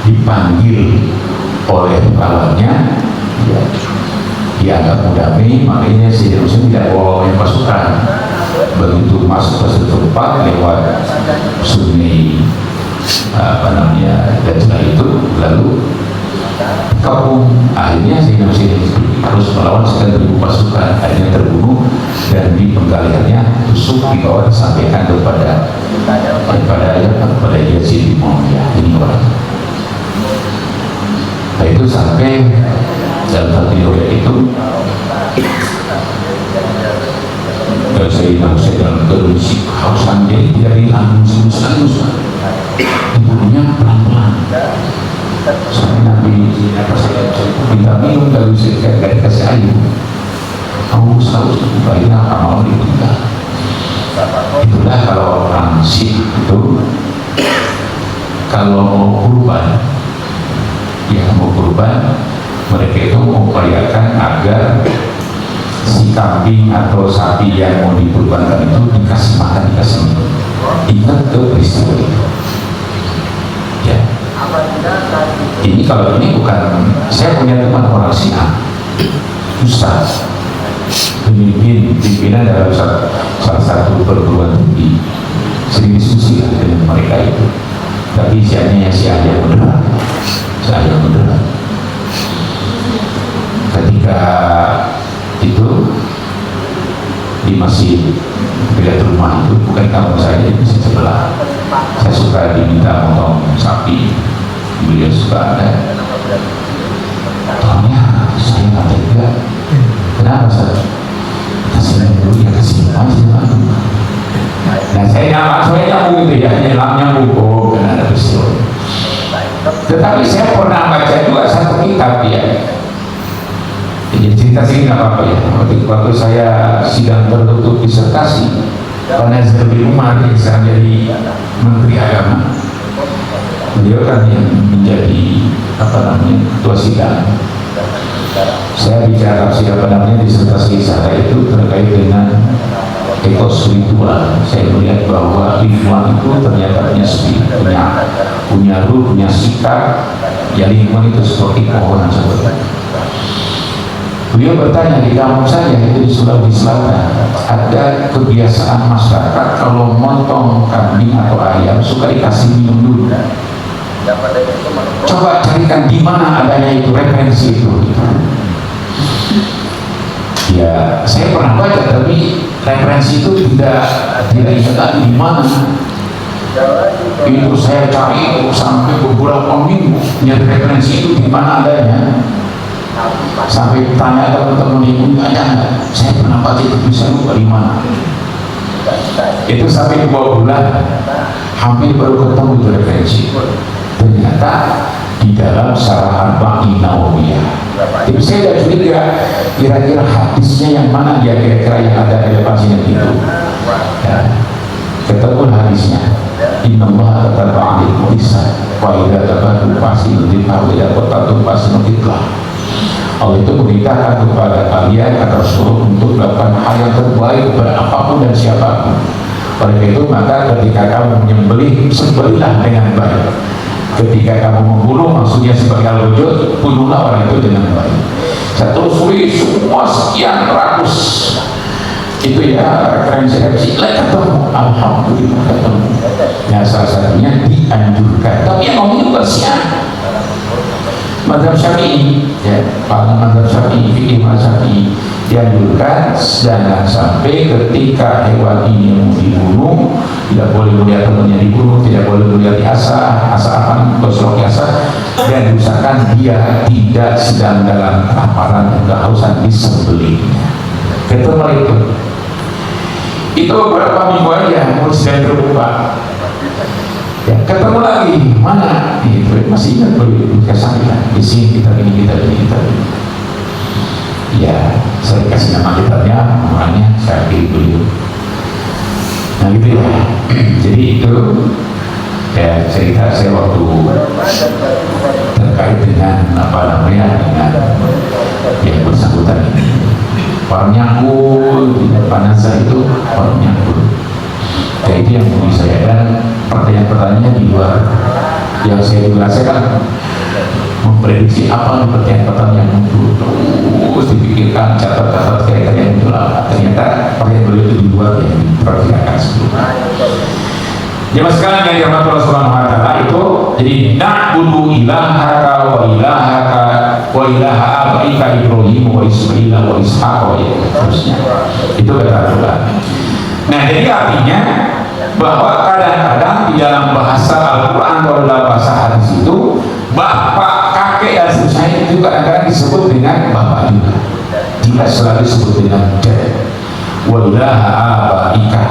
dipanggil oleh kawannya, ya, dianggap mudami, makanya Sayyidina Hussein tidak bawa banyak pasukan. Begitu masuk ke satu tempat lewat sungai Dajjal itu, lalu kampung, akhirnya Sayyidina Hussein harus melawan sekian ribu pasukan, akhirnya terbunuh dan di penggaliannya tusuk di bawah disampaikan kepada Yazid bin Muawiyah. Ini orang. Nah itu sampai dalam satu riwayat itu Sayyidina Hussein dalam kondisi kehausan, jadi tidak hilang sekaligus, dibunuhnya pelan-pelan. Sampai Nabi minta minum, lalu saya kasih air. Kamu selalu bayar amal ditinggal. Itulah kalau orang Sikh itu kalau mau kurban, ya mau kurban, mereka itu mengupayakan agar si kambing atau sapi yang mau dikurbankan itu dikasih makan, dikasih minum. Ingat tuh peristiwa itu. Ya. Ini kalau ini bukan, saya punya teman orang Syiah, Ustaz, pimpinan dalam salah satu perguruan tinggi, sering diskusi dengan mereka itu. Tapi isiannya Syiah yang beneran, Syiah yang beneran. Ketika itu di masjid dekat rumah itu, bukan kampung saya, di masjid sebelah, saya suka diminta potong sapi, beliau suka ada. Tanya, saya nggak tega. Kenapa saya? Kasih dulu ya, kasih aja. Nah saya nyambung itu ya, nyambung, oh kan ada peristiwa. Tetapi saya pernah baca juga satu kitab ya. Jadi cerita sini nggak apa-apa ya. Waktu saya sidang tertutup disertasi, Pak Nazir bin Umar yang sekarang jadi Menteri Agama, beliau kan yang menjadi ketua sidang. Saya bicara disertasi saya itu terkait dengan etos ritual. Saya melihat bahwa lingkungan itu ternyata punya ruh, punya sikap. Ya lingkungan itu seperti pohon sebetulnya. Beliau bertanya, di kampung saya itu di Sulawesi Selatan ada kebiasaan masyarakat kalau motong kambing atau ayam suka dikasih minum dulu. Coba carikan di mana adanya itu referensi itu. Ya, saya pernah baca tapi referensi itu tidak ingat di mana. Itu saya cari sampai beberapa minggu, nyari referensi itu di mana adanya. Sampai tanya teman-teman ibu, ada, saya pernah baca itu, bisa lupa di mana. Itu sampai 2 bulan, hampir baru ketemu itu referensi. Ternyata di dalam Syarah Arba'in Nawawiyah. Tapi saya tidak curiga kira-kira hadisnya yang mana dia kira-kira yang ada relevansinya itu. Ya, ketemu hadisnya. Innallaha kataba 'alal mu'isa wa idza tabatu fasilul wa idza qatatu fasilul. Allah itu memerintahkan kepada kalian kata Rasulullah untuk melakukan hal yang terbaik kepada apapun dan siapapun. Oleh itu maka ketika kamu menyembelih, sembelihlah dengan baik. Ketika kamu membunuh, maksudnya sebagai al-wujud, bunuhlah orang itu dengan baik. Saya telusuri semua sekian ratus itu ya referensi ketemu, alhamdulillah ketemu. Ya salah satunya dianjurkan, tapi yang ngomong juga Mazhab Syafi'i, ya, pada mazhab Syafi'i, fikih mazhab Syafi'i dianjurkan jangan sampai ketika hewan ini mau dibunuh, tidak boleh melihat temannya dibunuh, tidak boleh melihat asa apa, gosok asa, dan usahakan dia tidak sedang dalam kelaparan dan kehausan disembelihnya. Ketemu itu beberapa minggu aja, muslim terbuka. Ya, ketemu lagi, mana? Itu masih ingat beliau kesakitan. Di sini kita ini. Ya, saya kasih nama kitabnya, namanya saya pilih beliau. Nah gitu ya. Jadi itu ya cerita saya waktu terkait dengan dengan yang bersangkutan ini. Orang nyangkul di depan saya itu orang nyangkul. Kayak itu yang mau saya, dan pertanyaan-pertanyaannya di luar yang saya juga, saya kan memprediksi apa pertanyaan-pertanyaan yang muncul, terus dipikirkan, catat-catat kayak yang muncul apa. Ternyata pertanyaan beliau itu di luar yang diperkirakan sebelumnya. Jemaah sekalian yang dirahmati Allah Subhanahu wa taala, itu jadi na'budu ilahaka wa ilaha abaika Ibrahim wa Ismail wa Ishaq wa terusnya. Itu kata Allah. Nah, jadi artinya bahwa kadang-kadang di dalam bahasa Al-Quran atau dalam bahasa hadis itu bapak, kakek dan seterusnya itu kadang-kadang disebut dengan bapak juga, tidak selalu disebut dengan dad. Wa ilaha abaika.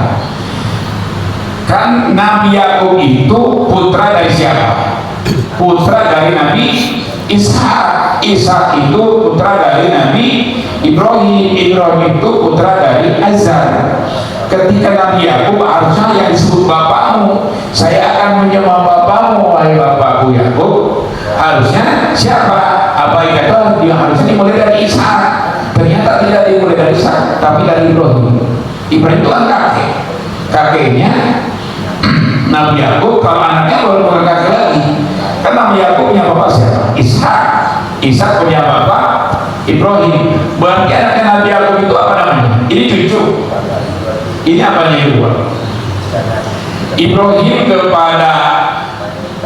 Kan Nabi Yakub itu putra dari siapa? Putra dari Nabi Ishak. Ishak itu putra dari Nabi Ibrahim. Ibrahim itu putra dari Azar. Ketika Nabi Yakub harusnya yang disebut bapakmu, saya akan menyembah bapakmu, wahai bapakku Yakub. Harusnya siapa? Abaika itu dia harusnya dimulai dari Ishak. Ternyata tidak dimulai dari Ishak, tapi dari Ibrahim. Ibrahim itu kan kakek. Kakeknya Nabi Yakub. Kalau anaknya baru bukan kakek lagi. Kan Nabi Yakub punya bapak siapa? Ishak. Ishak punya bapak Ibrahim. Berarti anaknya Nabi Yakub itu apa namanya? Ini cucu. Ini apanya yang dua? Ibrahim kepada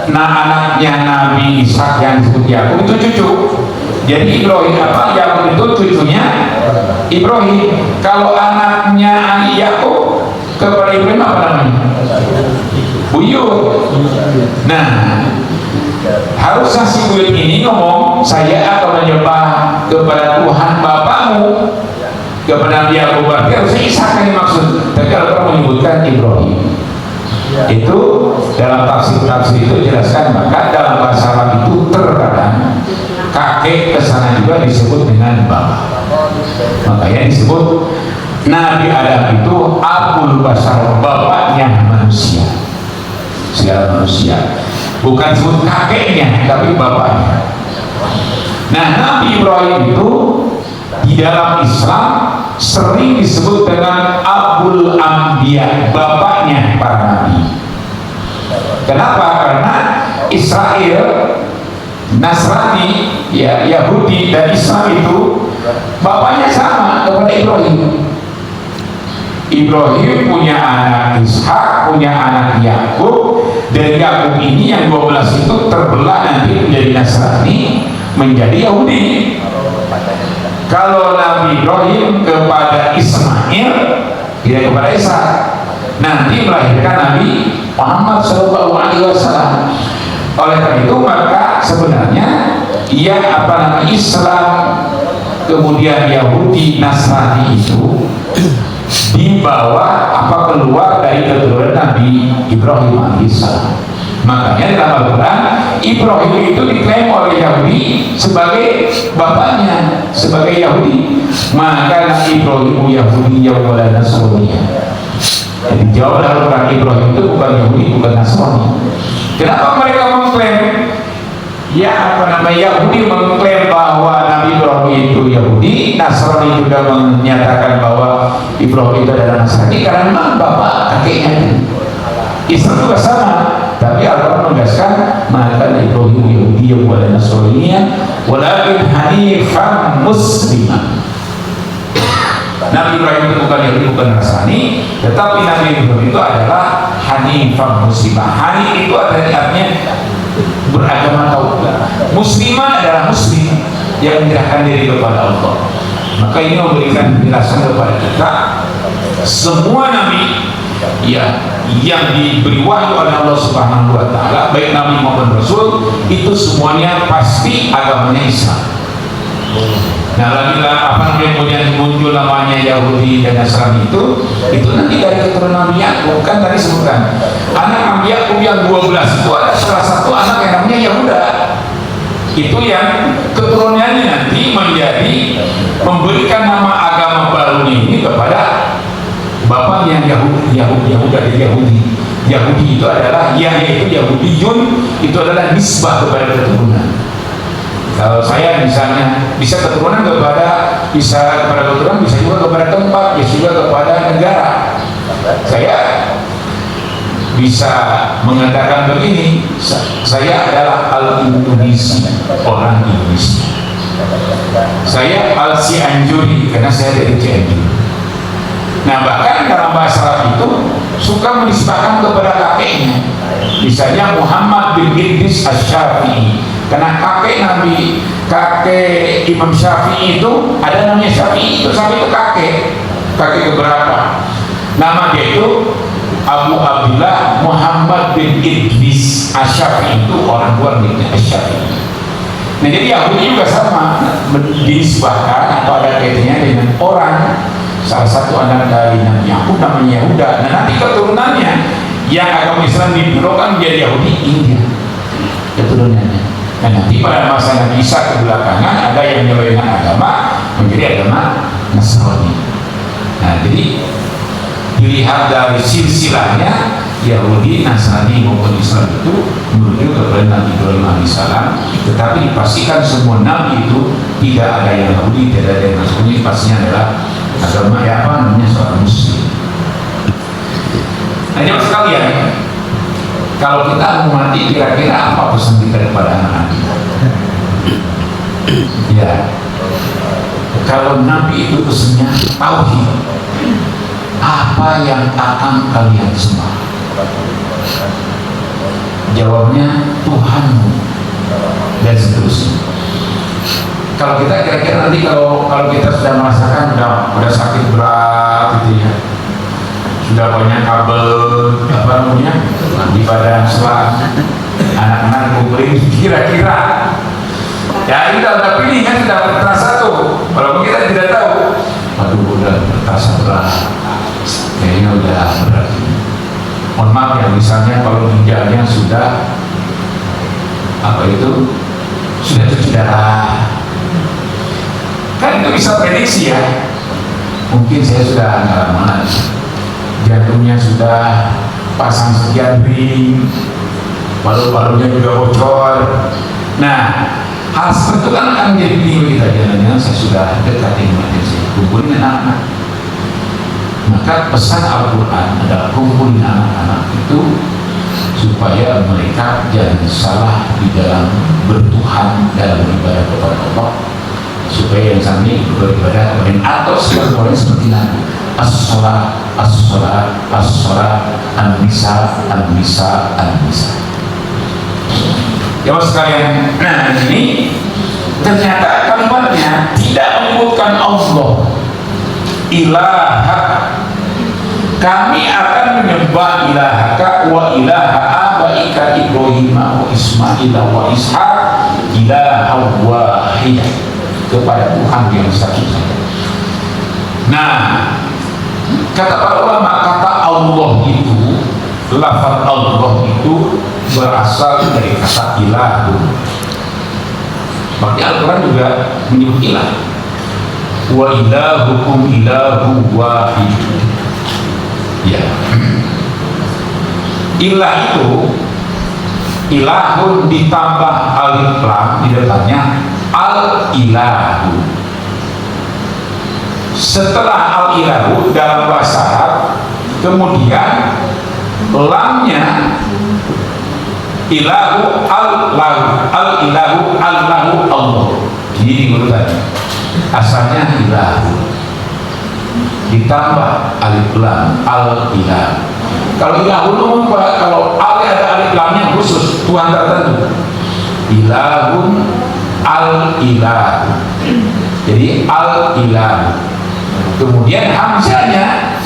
anaknya Nabi Ishak yang disebut Yakub itu cucu. Jadi Ibrahim apa? Yakub itu cucunya Ibrahim. Kalau anaknya Yakub kepada Ibrahim apa namanya? Buyut. Nah, harusnya si buyut ini ngomong, saya akan menyembah kepada Tuhan bapakmu, kepada Nabi Yakub. Berarti harusnya Ishak yang dimaksud. Tapi kalau orang menyebutkan Ibrahim, itu dalam tafsir itu jelaskan, maka dalam bahasa Arab itu terkadang kakek kesana juga disebut dengan bapak. Makanya disebut Nabi Adam itu Abul Bashar, bapaknya manusia, segala manusia. Bukan disebut kakeknya, tapi bapaknya. Nah, Nabi Ibrahim itu di dalam Islam sering disebut dengan Abul Anbiya, bapaknya para nabi. Kenapa? Karena Israel, Nasrani, ya, Yahudi dan Islam itu bapaknya sama kepada Ibrahim. Ibrahim punya anak Ishak, punya anak Yakub, dan Yakub ini yang 12 itu terbelah nanti menjadi Nasrani, menjadi Yahudi. Kalau Nabi Ibrahim kepada Ismail, tidak kepada Ishak, nanti melahirkan Nabi Muhammad SAW. Oleh karena itu maka sebenarnya Islam kemudian Yahudi Nasrani itu dibawa keluar dari keturunan Nabi Ibrahim alaihissalam. Makanya dalam Al-Quran Ibrahim itu diklaim oleh Yahudi sebagai bapaknya, sebagai Yahudi. Maka Nabi Ibrahim Yahudi wala Nasrani. Jadi jawab dalam Al-Quran, Ibrahim itu bukan Yahudi, bukan Nasrani. Kenapa mereka mengklaim? Yahudi mengklaim bahwa Nabi Ibrahim itu Yahudi, Nasrani juga menyatakan bahwa Ibrahim itu adalah Nasrani karena memang bapak kakeknya. Islam juga sama, tapi Al-Quran menegaskan maka Ibrahim Yahudi wala Nasrani walakin hanifan muslimah. Nabi Ibrahim itu bukan Yahudi, bukan Nasrani, tetapi Nabi Ibrahim itu adalah hanifan muslimah. Hanif itu artinya beragama tauhid. Muslimah adalah muslim yang menyerahkan diri kepada Allah. Maka ini memberikan penjelasan kepada kita, semua nabi ya yang diberi wahyu oleh Allah Subhanahu wa taala, baik nabi maupun rasul, itu semuanya pasti agamanya Islam. Nah, lagi kemudian muncul namanya Yahudi dan Nasrani itu nanti dari keturunan Nabi Yakub. Kan tadi sebutkan anak Nabi Yakub yang 12 itu ada salah satu anak yang namanya Yahuda. Itu yang keturunannya nanti menjadi memberikan nama agama baru ini kepada bapak yang Yahuda. Yahudi itu adalah yaitu Yahudiyun, itu adalah nisbah kepada keturunan. Kalau saya misalnya bisa keturunan bisa juga kepada tempat, bisa juga kepada negara. Saya bisa mengatakan begini, saya adalah al-Indonesia, orang Indonesia. Saya al-Cianjuri karena saya dari Cianjur. Nah, bahkan dalam bahasa Arab itu suka menisbahkan kepada kakeknya. Misalnya Muhammad bin Idris Asy-Syafi'i, karena kakek Imam Syafi'i itu ada namanya Syafi'i, itu kakek keberapa? Nama dia itu Abu Abdullah Muhammad bin Idris Asy-Syafi'i, itu orang luar negeri Asy-Syafi'i. Nah, jadi Yahudi juga sama, dinisbahkan atau ada kaitannya dengan orang, salah satu anak dari Nabi Yakub namanya Yahuda. Nah, nanti keturunannya yang agama Islam dibelokkan menjadi Yahudi, India keturunannya. Dan nanti pada masa Nabi Isa kebelakangan ada yang menyelewengkan agama menjadi agama Nasrani. Nah, jadi dilihat dari silsilahnya Yahudi, Nasrani maupun Islam itu menuju kepada Nabi Ibrahim alaihissalam, tetapi dipastikan semua nabi itu tidak ada yang Yahudi, tidak ada yang Nasrani, pastinya adalah agama namanya seorang Muslim. Nah, jemaah sekalian, kalau kita mau mati, kira-kira apa pesan kita kepada anak-anak kita? Ya, kalau Nabi itu pesannya tauhid, apa yang akan kalian sembah? Jawabnya Tuhanmu, dan seterusnya. Kalau kita kira-kira nanti kalau kita sudah merasakan udah sakit berat gitu ya, sudah banyak kabel di badan selang, anak-anak kumpulin kira-kira ya ini dalam pilihan sudah terasa tuh, walaupun kita tidak tahu, aduh udah terasa berat, kayaknya udah berat. Mohon maaf ya, misalnya kalau ginjalnya sudah sudah cuci darah, kan itu bisa prediksi ya, mungkin saya sudah nggak lama lagi, jantungnya sudah pasang sekian ring, paru-parunya juga bocor. Nah, hal seperti itu kan akan menjadi bingung kita, jangan-jangan saya sudah dekat dengan saya kumpulin anak-anak. Maka pesan Al-Quran adalah kumpulin anak-anak itu supaya mereka jangan salah di dalam bertuhan, dalam beribadah kepada Allah, supaya yang sambil beribadah kepada atau seperti Nabi as-sholat, as-sholat, as-sholat, an-nisa, an-nisa, an-nisa. Ya sekalian, nah ini ternyata kalimatnya tidak menyebutkan Allah ilaha, kami akan menyembah ilahaka wa ilaha abaika Ibrahim wa Ismail wa Ishaq ilaha wahid, kepada Tuhan yang satu saja. Nah, kata para ulama, kata Allah itu, lafaz Allah itu berasal dari kata ilahu. Makanya Al-Quran juga menyebut ilah. Wa ilahukum ilahu wahid. Ya. Ilah itu ilahun ditambah alif lam di depannya al-ilahu. Setelah al-ilahu dalam bahasa Arab, kemudian lamnya ilahu al-lahu, al-ilahu al-lahu Allah. Jadi urutannya asalnya ilahu ditambah alif lam al-ilahu. Kalau ilahu umum, kalau ada alif lamnya khusus Tuhan tertentu. Ilahun al-ilah. Jadi al-ilah. Kemudian hamzahnya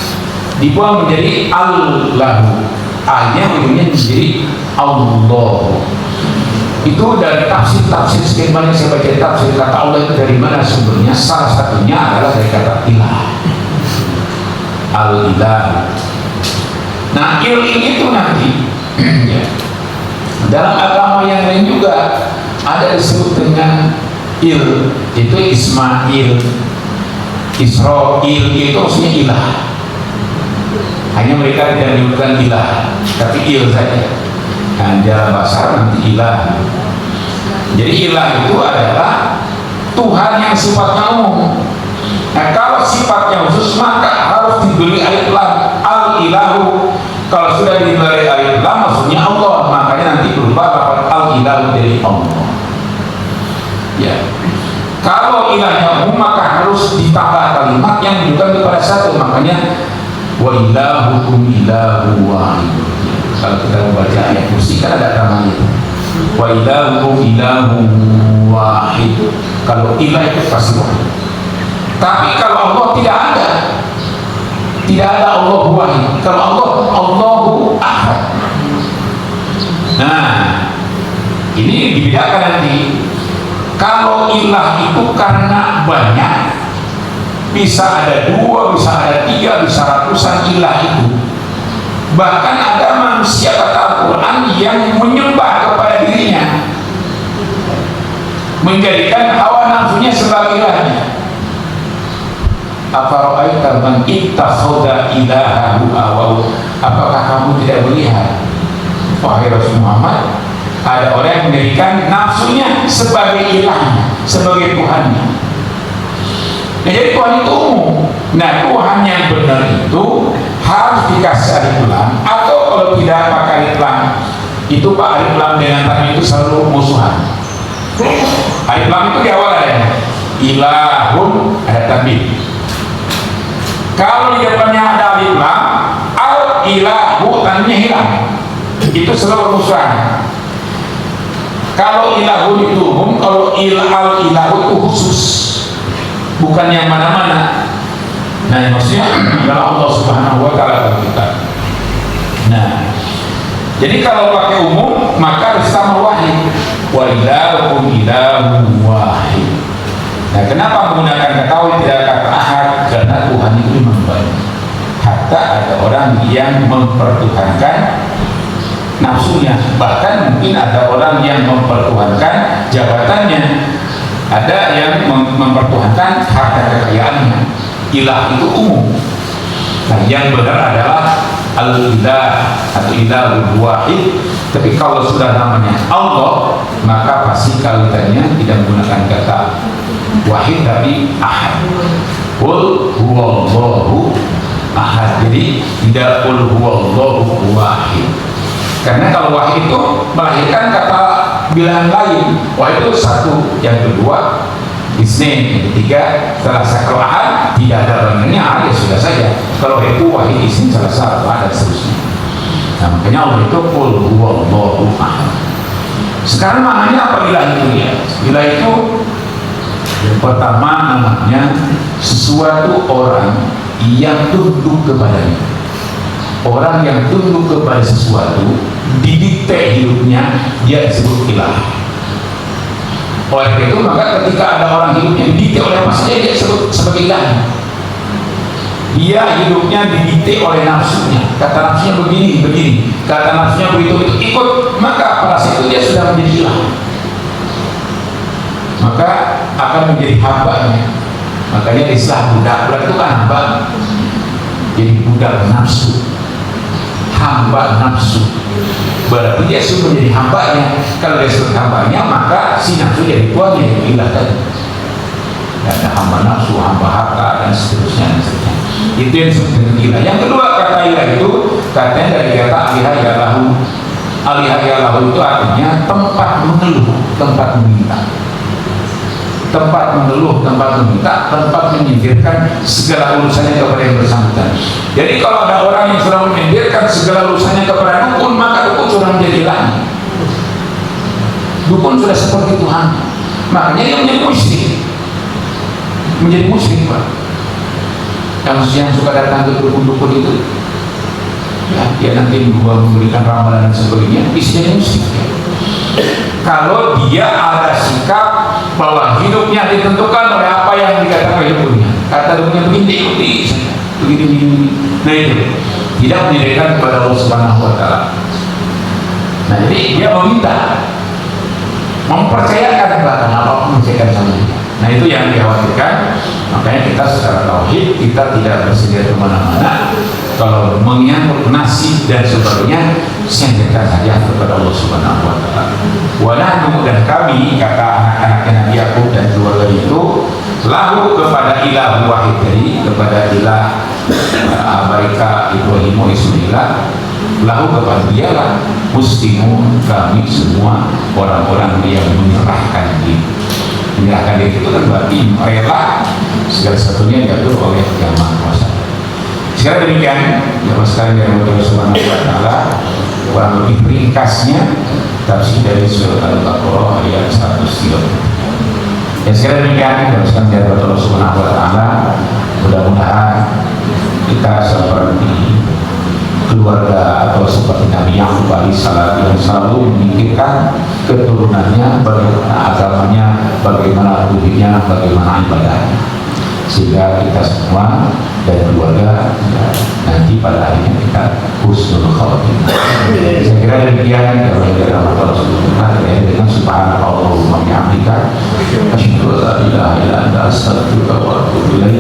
dibuang menjadi al-lahu. A-nya ujungnya menjadi Allah. Itu dari tafsir-tafsir sekian banyak saya baca tafsir kata Allah itu dari mana sumbernya. Salah satunya adalah dari kata ilah, al-ilah. Nah, il itu nanti ya, dalam agama yang lain juga ada disebut dengan il, itu Ismail, Israel, itu maksudnya ilah. Hanya mereka tidak menyebutkan ilah, tapi il saja. Nah, dalam bahasa nanti ilah. Jadi ilah itu adalah Tuhan yang sifatnya umum. Nah, kalau sifatnya khusus maka harus diberi alif lam, al-ilahu. Kalau sudah diberi alif lam maksudnya Allah, makanya nanti berubah lafaz al-ilahu dari Allah. Ya. Kalau ilahnya umum maka harus ditambah kalimat yang menunjukkan kepada satu, makanya wa ilahukum ilahu wahid. Kalau kita membaca ayat kursi kan ada namanya wa ilahukum ilahu wahid. Kalau ilah itu pasti wahid. Tapi kalau Allah tidak ada Allah wahid. Kalau Allah, Allahu ahad. Nah, ini dibedakan nanti. Kalau ilah itu karena banyak, bisa ada 2, bisa ada 3, bisa ratusan ilah itu. Bahkan ada manusia kata Al-Quran yang menyembah kepada dirinya, menjadikan hawa nafsunya sebagai ilahnya. Afara'aita man ittakhadha ilahahu hawahu. Apakah kamu tidak melihat, wahai Rasul Muhammad, ada orang yang menjadikan nafsunya sebagai ilahnya, sebagai Tuhannya. Nah, jadi Tuhan itu umum. Nah, Tuhan yang benar itu harus dikasih alif lam, atau kalau tidak pakai alif lam, itu Pak alif lam dengan tangan itu selalu musuhan. Alif lam itu di awal ada ilahun, ada tanbih. Kalau di depannya ada alif lam, al-ilahu tanbihnya hilang. Itu selalu musuhan. Kalau ilahun itu umum, kalau al-ilahu itu khusus, bukan yang mana-mana. Nah, maksudnya adalah Allah Subhanahu wa ta'ala kita. Nah, jadi kalau pakai umum maka harus sama wahid. Wa ilahukum ilahu wahid. Nah, kenapa menggunakan kata wahid tidak kata ahad? Karena Tuhan itu memang banyak. Hatta ada orang yang mempertuhankan nafsunya, bahkan mungkin ada orang yang mempertuhankan jabatannya, ada yang mempertuhankan harta kekayaannya. Ilah itu umum. Nah, yang benar adalah al-ilah atau ilahul wahid. Tapi kalau sudah namanya Allah, maka pasti kalimatnya tidak menggunakan kata wahid tapi ahad. Qul huwallahu ahad. Jadi tidak qul huwallahu wahid. Karena kalau wahid itu melahirkan kata bilangan lain. Wahid itu satu, yang kedua isnin, yang ketiga selasa. Kalau ahad tidak ada orangnya, ya sudah saja. Kalau itu wahid isnin selasa dan seterusnya. Nah, makanya Allah itu qul huwallahu ahad. Sekarang maknanya apa ilah itu ya? Ilah itu yang pertama namanya sesuatu orang yang tunduk kepadanya. Orang yang tunduk kepada sesuatu, didikte hidupnya, dia disebut ilah. Oleh itu maka ketika ada orang hidup yang didikte oleh apa saja, dia disebut sebagai ilah. Dia hidupnya didikte oleh nafsunya. Kata nafsunya begini, kata nafsunya begitu, ikut, maka pada saat itu dia sudah menjadi ilah. Maka akan menjadi hambanya. Makanya istilah budak itu kan hamba. Jadi budak nafsu, hamba nafsu. Berarti dia sudah menjadi hambanya. Kalau dia sudah hambanya, maka si nafsu jadi tuannya, itu ilah tadi. Ada hamba nafsu, hamba harta dan seterusnya. Itu yang disebut dengan ilah. Yang kedua kata ilah itu katanya dari kata alihayalahu. Alihayalahu itu artinya tempat mengeluh, tempat meminta. Tempat mengeluh, tempat meminta, tempat menyingkirkan segala urusannya kepada yang bersangkutan. Jadi kalau ada orang yang sudah menyingkirkan segala urusannya kepada dukun, maka dukun sudah menjadi ilahnya. Dukun sudah seperti Tuhan. makanya dia menjadi musyrik Pak. Yang suka datang ke dukun-dukun itu, ya, dia nanti memberikan ramalan dan sebagainya, isinya musyrik ya. Kalau dia ada sikap bahwa hidupnya ditentukan oleh apa yang dikatakan oleh dunia, kata dunia begini, nah itu tidak menyerahkan kepada Allah Subhanahu Wa Taala. Nah jadi dia meminta, mempercayakan bahkan apapun mempercayakan sama dia. Nah itu yang dikhawatirkan. Makanya kita secara tauhid kita tidak bersedia kemana-mana. Kalau menyangkut nasib dan sebagainya, sendirikan saja kepada Allah Subhanahu Wa Taala. Walahu, dan kami, kata anak-anaknya Nabi Yakub dan keluarga itu, lahu kepada ilah wahid tadi, kepada ilah abaika Ibrahim Ismail, lahu kepada dialah muslimun, kami semua orang-orang yang menyerahkan diri. Menyerahkan diri itu kan berarti rela segala satunya diatur oleh Yang Maha Kuasa. Sekarang demikian, jamaah sekalian yang Allah Subhanahu Wa Taala, kurang lebih ringkasnya tafsir dari surat Al-Baqarah ayat 130. Dan sekarang demikian, jamaah sekalian yang Allah Subhanahu Wa Taala, mudah-mudahan kita seperti keluarga atau seperti Nabi Yakub alaihissalam yang selalu memikirkan keturunannya, bagaimana agamanya, bagaimana ruhnya, bagaimana ibadahnya, sehingga kita semua dan keluarga ya, nanti pada akhirnya kita husnul khatimah. Saya kira demikian kalau dari Allah Subhanahu dengan subhanallah wa bihamdika asyhadu an la ilaha illa anta astaghfiruka wa atubu ilaik.